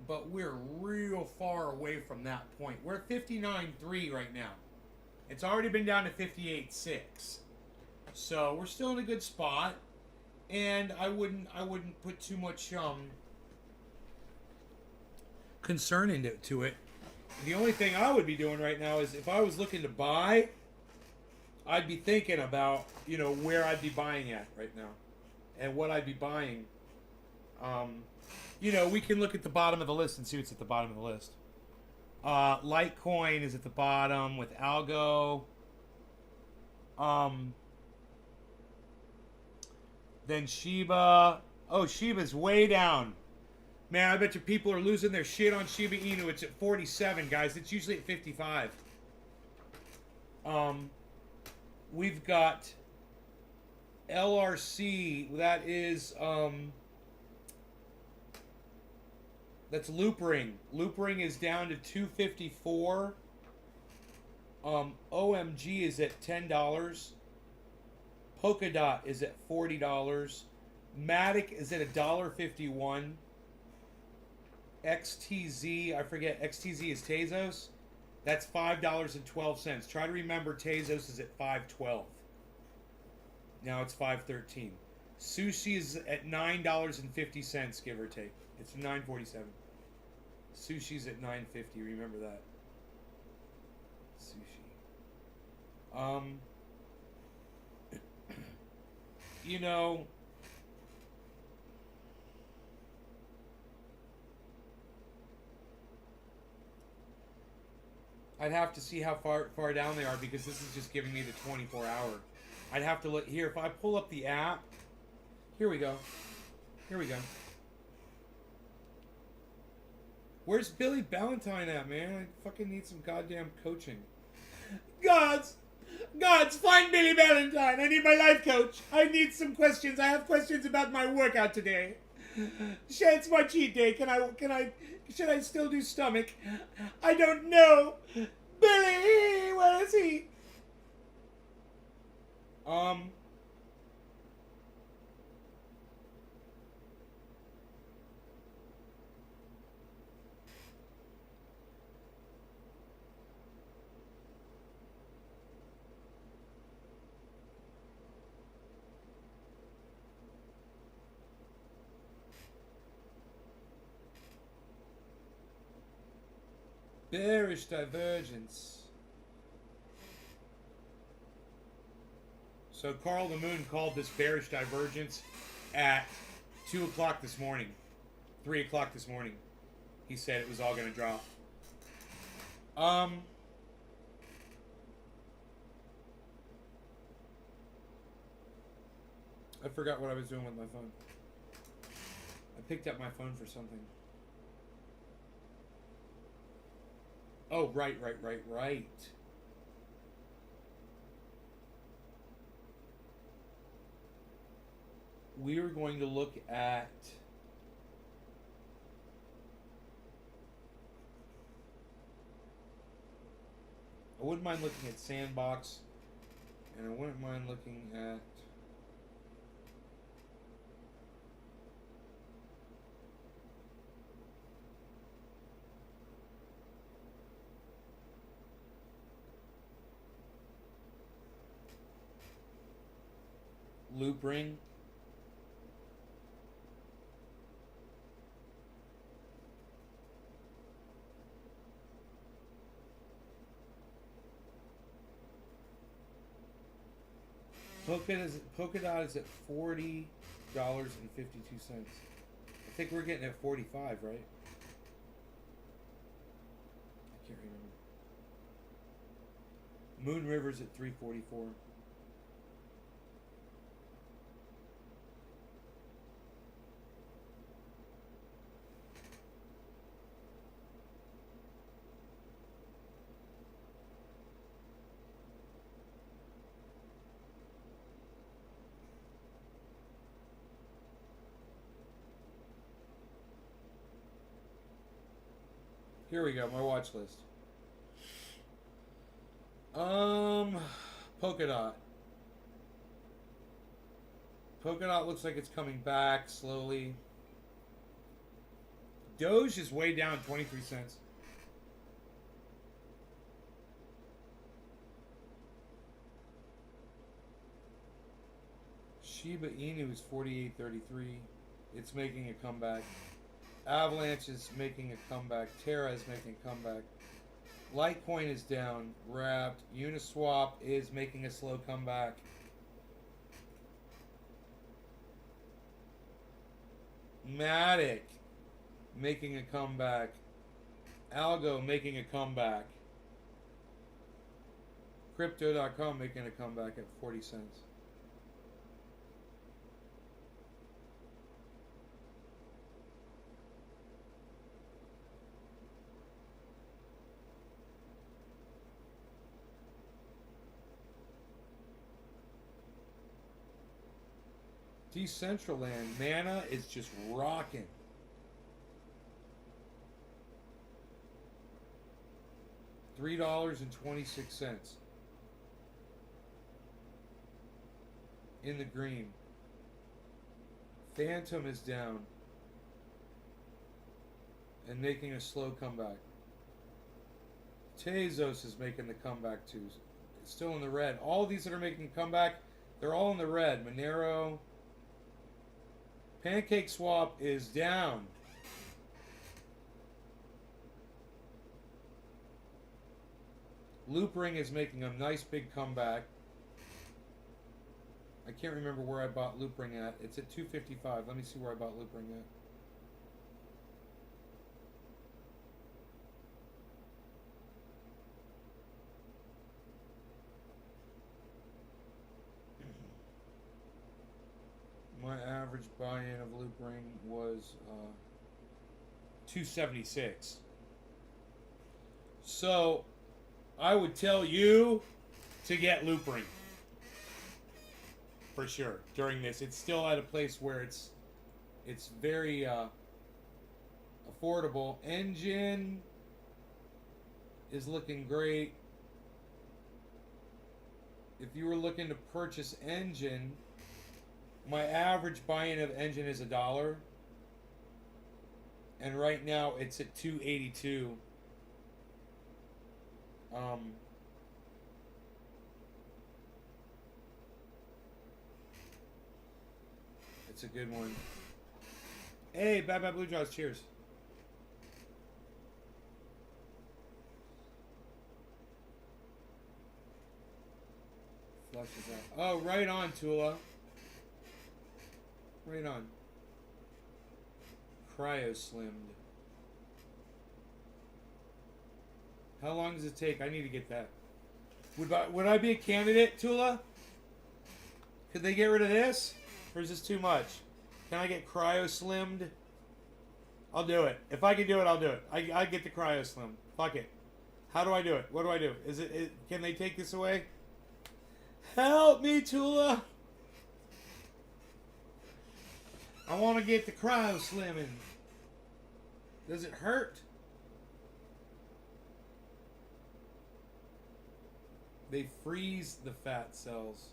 But we're real far away from that point. We're at 59.3 right now. It's already been down to 58.6. So we're still in a good spot. And I wouldn't put too much concern into it. The only thing I would be doing right now is if I was looking to buy, I'd be thinking about, where I'd be buying at right now and what I'd be buying. We can look at the bottom of the list and see what's at the bottom of the list. Litecoin is at the bottom with Algo. Then Shiba. Oh, Shiba's way down. Man, I bet you people are losing their shit on Shiba Inu. It's at 47, guys. It's usually at 55. We've got LRC. That is that's Loopring. Loopring is down to 254. OMG is at $10. Polkadot is at $40. Matic is at $1.51. XTZ, I forget, XTZ is Tezos. That's $5.12. Try to remember Tezos is at $5.12. Now it's $5.13. Sushi is at $9.50, give or take. It's $9.47. Sushi's at $9.50. Remember that. Sushi. I'd have to see how far down they are because this is just giving me the 24-hour. I'd have to look here. If I pull up the app, here we go. Here we go. Where's Billy Ballantyne at, man? I fucking need some goddamn coaching. Gods, find Billy Ballantyne. I need my life coach. I need some questions. I have questions about my workout today. It's my cheat day. Should I still do stomach? I don't know. Billy, where is he? Bearish divergence. So Carl the Moon called this bearish divergence at 2 o'clock this morning. 3 o'clock this morning. He said it was all going to drop. I forgot what I was doing with my phone. I picked up my phone for something. Oh, right. We are going to look at I wouldn't mind looking at Sandbox, and I wouldn't mind looking at Loop Ring. Polkadot is at $40.52. I think we're getting at 45, right? I can't remember. Moon River's at 344. Here we go, my watch list. Polka Dot. Polka Dot looks like it's coming back slowly. Doge is way down 23 cents. Shiba Inu is 48.33. It's making a comeback. Avalanche is making a comeback. Terra is making a comeback. Litecoin is down. Wrapped. Uniswap is making a slow comeback. Matic making a comeback. Algo making a comeback. Crypto.com making a comeback at 40 cents. Decentraland, Mana is just rocking. $3.26 in the green. Phantom is down and making a slow comeback. Tezos is making the comeback too. It's still in the red. All these that are making a comeback, they're all in the red. Monero. Pancake Swap is down. Loop Ring is making a nice big comeback. I can't remember where I bought Loop Ring at. It's at 255. Let me see where I bought Loop Ring at. My average buy-in of Loop Ring was 276. So I would tell you to get Loop Ring for sure during this. It's still at a place where it's very affordable. Engine is looking great. If you were looking to purchase Engine, my average buy-in of Engine is $1, and right now it's at $2.82. It's a good one. Hey, Bad Bad Blue Jaws, cheers. Flushes out. Oh, right on, Tula. Right on. Cryo slimmed. How long does it take? I need to get that. Would I be a candidate, Tula? Could they get rid of this? Or is this too much? Can I get cryo slimmed? I'll do it. If I can do it, I'll do it. I get the cryo slim. Fuck it. How do I do it? What do I do? Can they take this away? Help me, Tula! I want to get the cryo slimming. Does it hurt? They freeze the fat cells.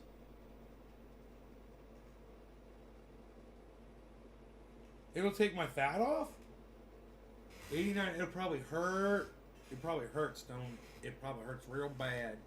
It'll take my fat off? 89, it'll probably hurt. It probably hurts, don't it? Probably hurts real bad.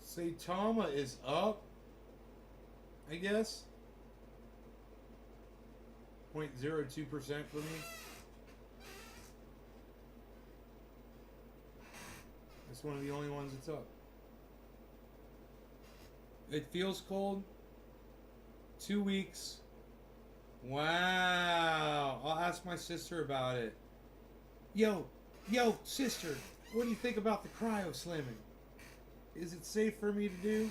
Saitama is up, I guess. 0.02% for me. It's one of the only ones that's up. It feels cold. 2 weeks. Wow. I'll ask my sister about it. Yo, sister, what do you think about the cryo slimming? Is it safe for me to do?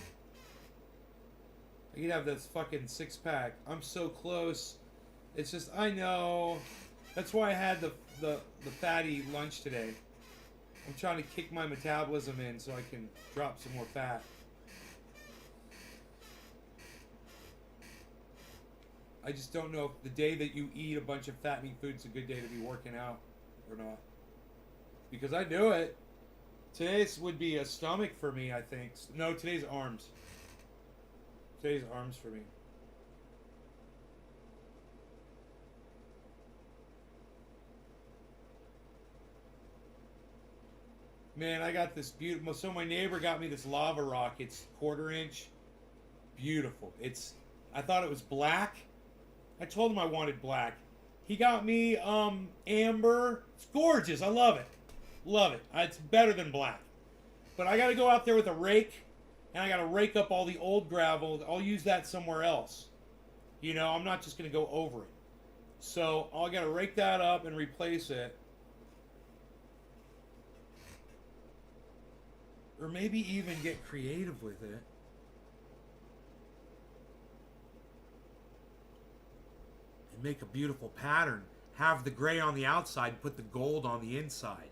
I could have this fucking 6-pack. I'm so close. It's just, I know. That's why I had the fatty lunch today. I'm trying to kick my metabolism in so I can drop some more fat. I just don't know if the day that you eat a bunch of fattening food is a good day to be working out or not. Because I do it. Today's would be a stomach for me, I think. No, today's arms. Today's arms for me. Man, I got this beautiful. So my neighbor got me this lava rock. It's 1/4 inch. Beautiful. I thought it was black. I told him I wanted black. He got me amber. It's gorgeous. I love it. Love it. It's better than black. But I got to go out there with a rake, and I got to rake up all the old gravel. I'll use that somewhere else. You know, I'm not just going to go over it. So I got to rake that up and replace it. Or maybe even get creative with it. And make a beautiful pattern. Have the gray on the outside, put the gold on the inside.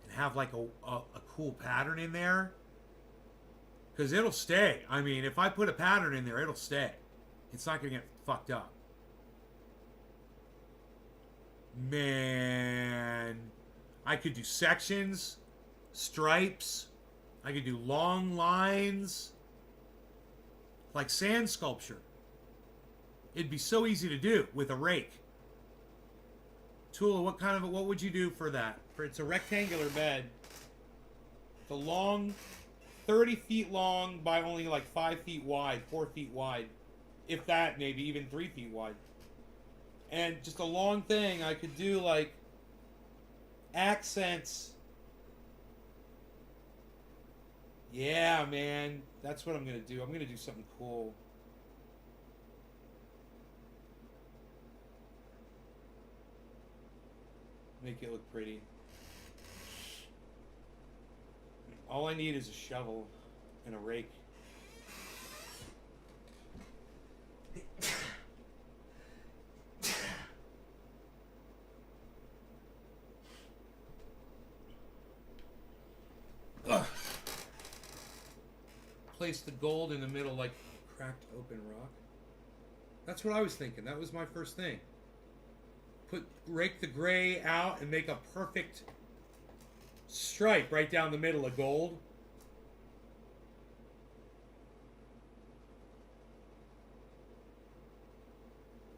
And have like a cool pattern in there. Because it'll stay. I mean, if I put a pattern in there, it'll stay. It's not going to get fucked up. Man. I could do sections, stripes. I could do long lines. Like sand sculpture. It'd be so easy to do with a rake. Tula, what would you do for that? It's a rectangular bed. It's a long, 30 feet long by only like 5 feet wide, 4 feet wide. If that, maybe even 3 feet wide. And just a long thing, I could do like accents. Yeah, man. That's what I'm going to do. I'm going to do something cool. Make it look pretty. All I need is a shovel and a rake. Ugh. Place the gold in the middle like cracked open rock. That's what I was thinking. That was my first thing. Rake the gray out and make a perfect stripe right down the middle of gold.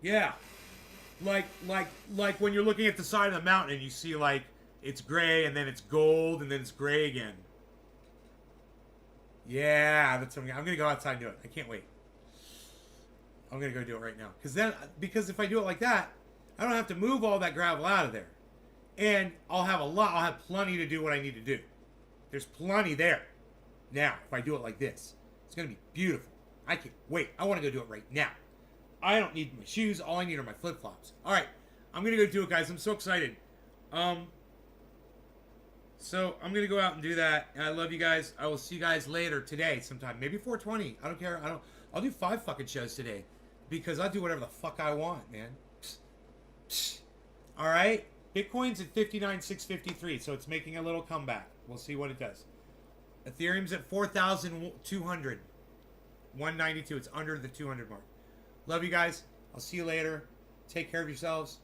Yeah. Like when you're looking at the side of the mountain and you see like it's gray and then it's gold and then it's gray again. Yeah, that's what I'm gonna go outside and do it. I can't wait. I'm gonna go do it right now. Because if I do it like that, I don't have to move all that gravel out of there. And I'll have plenty to do what I need to do. There's plenty there. Now, if I do it like this, it's going to be beautiful. I can't wait. I want to go do it right now. I don't need my shoes. All I need are my flip-flops. All right. I'm going to go do it, guys. I'm so excited. So I'm going to go out and do that. And I love you guys. I will see you guys later today sometime. Maybe 4:20. I don't care. I'll do 5 fucking shows today. Because I'll do whatever the fuck I want, man. All right, Bitcoin's at 59,653, so it's making a little comeback. We'll see what it does. Ethereum's at 4,200, 192. It's under the 200 mark. Love you guys. I'll see you later. Take care of yourselves.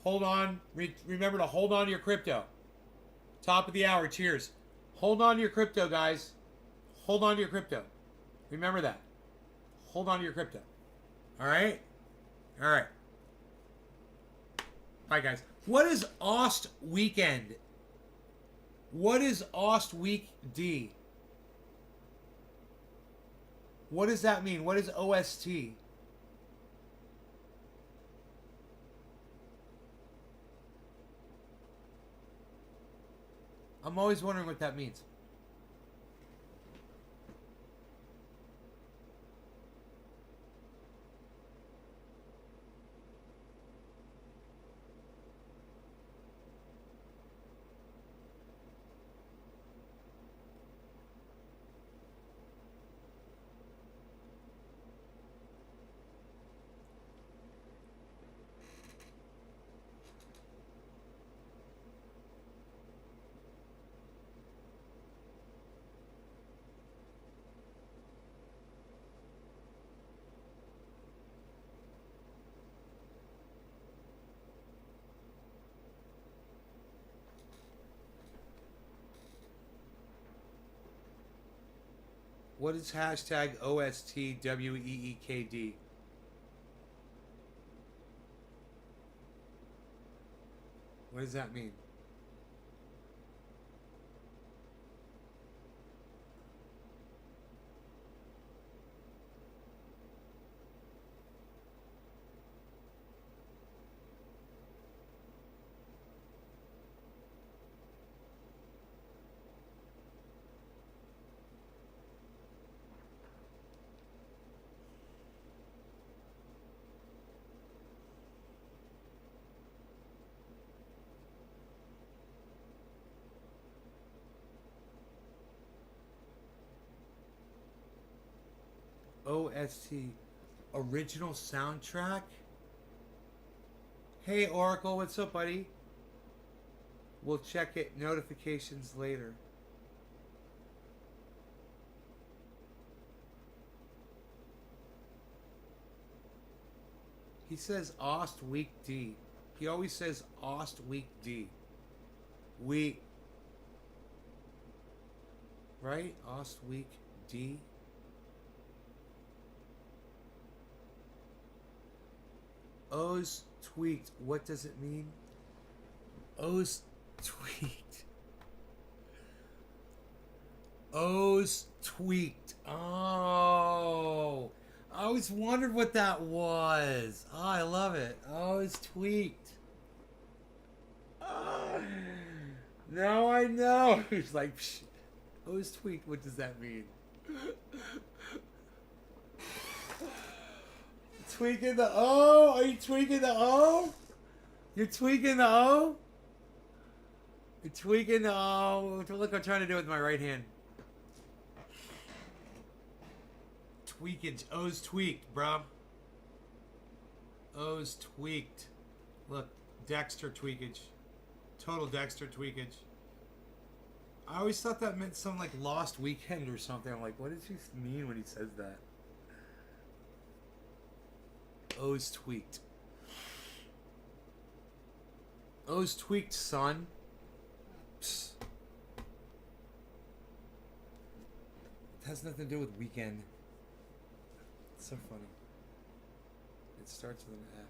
Hold on. Remember to hold on to your crypto. Top of the hour. Cheers. Hold on to your crypto, guys. Hold on to your crypto. Remember that. Hold on to your crypto. All right? All right. Bye, guys. What is Ost Weekend? What is Ost Week D? What does that mean? What is OST? I'm always wondering what that means. What is hashtag OSTWEEKD? What does that mean? OST, original soundtrack? Hey Oracle, what's up, buddy? We'll check it, notifications later. He says Ost Week D. He always says Ost Week D. We. Right? Ost Week D. O's tweaked. What does it mean? O's tweaked. O's tweaked. Oh. I always wondered what that was. Oh, I love it. O's tweaked. Now I know. He's like, psh, O's tweaked. What does that mean? Tweaking the O? Are you tweaking the O? You're tweaking the O? You're tweaking the O. Look, I'm trying to do it with my right hand. Tweakage. O's tweaked, bro. O's tweaked. Look, Dexter tweakage. Total Dexter tweakage. I always thought that meant some like lost weekend or something. I'm like, what does he mean when he says that? O's tweaked. O's tweaked, son. Psst. It has nothing to do with weekend. It's so funny. It starts with an F.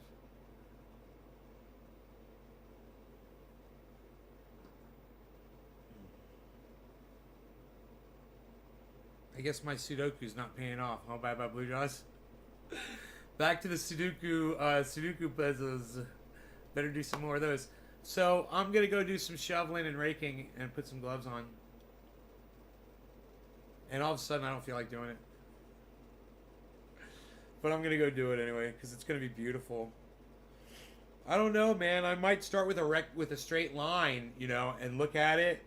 I guess my Sudoku's not paying off. Huh? Bye bye, Blue Jaws. Back to the Sudoku puzzles. Better do some more of those. So I'm gonna go do some shoveling and raking and put some gloves on. And all of a sudden I don't feel like doing it. But I'm gonna go do it anyway because it's gonna be beautiful. I don't know, man. I might start with a straight line, you know, and look at it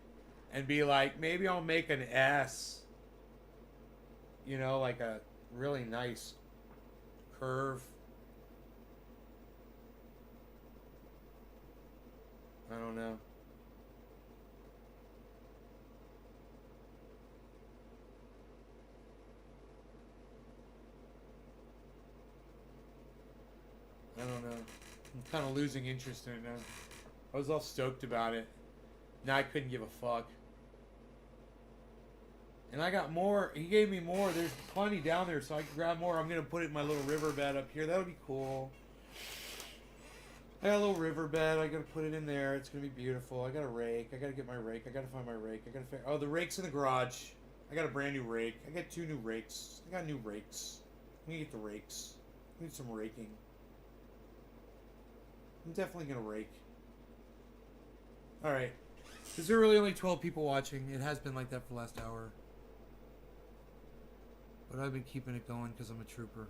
and be like, maybe I'll make an S. You know, like a really nice curve. I don't know. I don't know. I'm kind of losing interest in it now. I was all stoked about it. Now I couldn't give a fuck. And I got more. He gave me more. There's plenty down there, so I can grab more. I'm going to put it in my little river bed up here. That would be cool. I got a little river bed. I got to put it in there. It's going to be beautiful. I got a rake. I got to get my rake. I got to find my rake. I got to. Oh, the rake's in the garage. I got a brand new rake. I got 2 new rakes. I got new rakes. I'm going to get the rakes. I need some raking. I'm definitely going to rake. Alright. Because there are really only 12 people watching. It has been like that for the last hour. But I've been keeping it going because I'm a trooper.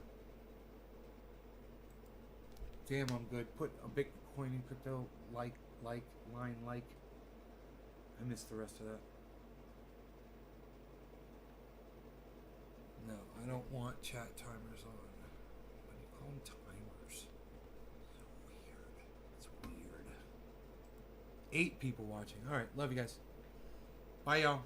Damn, I'm good. Put a Bitcoin in crypto. Line. I missed the rest of that. No, I don't want chat timers on. What do you call them? Timers. So weird. It's weird. 8 people watching. Alright, love you guys. Bye, y'all.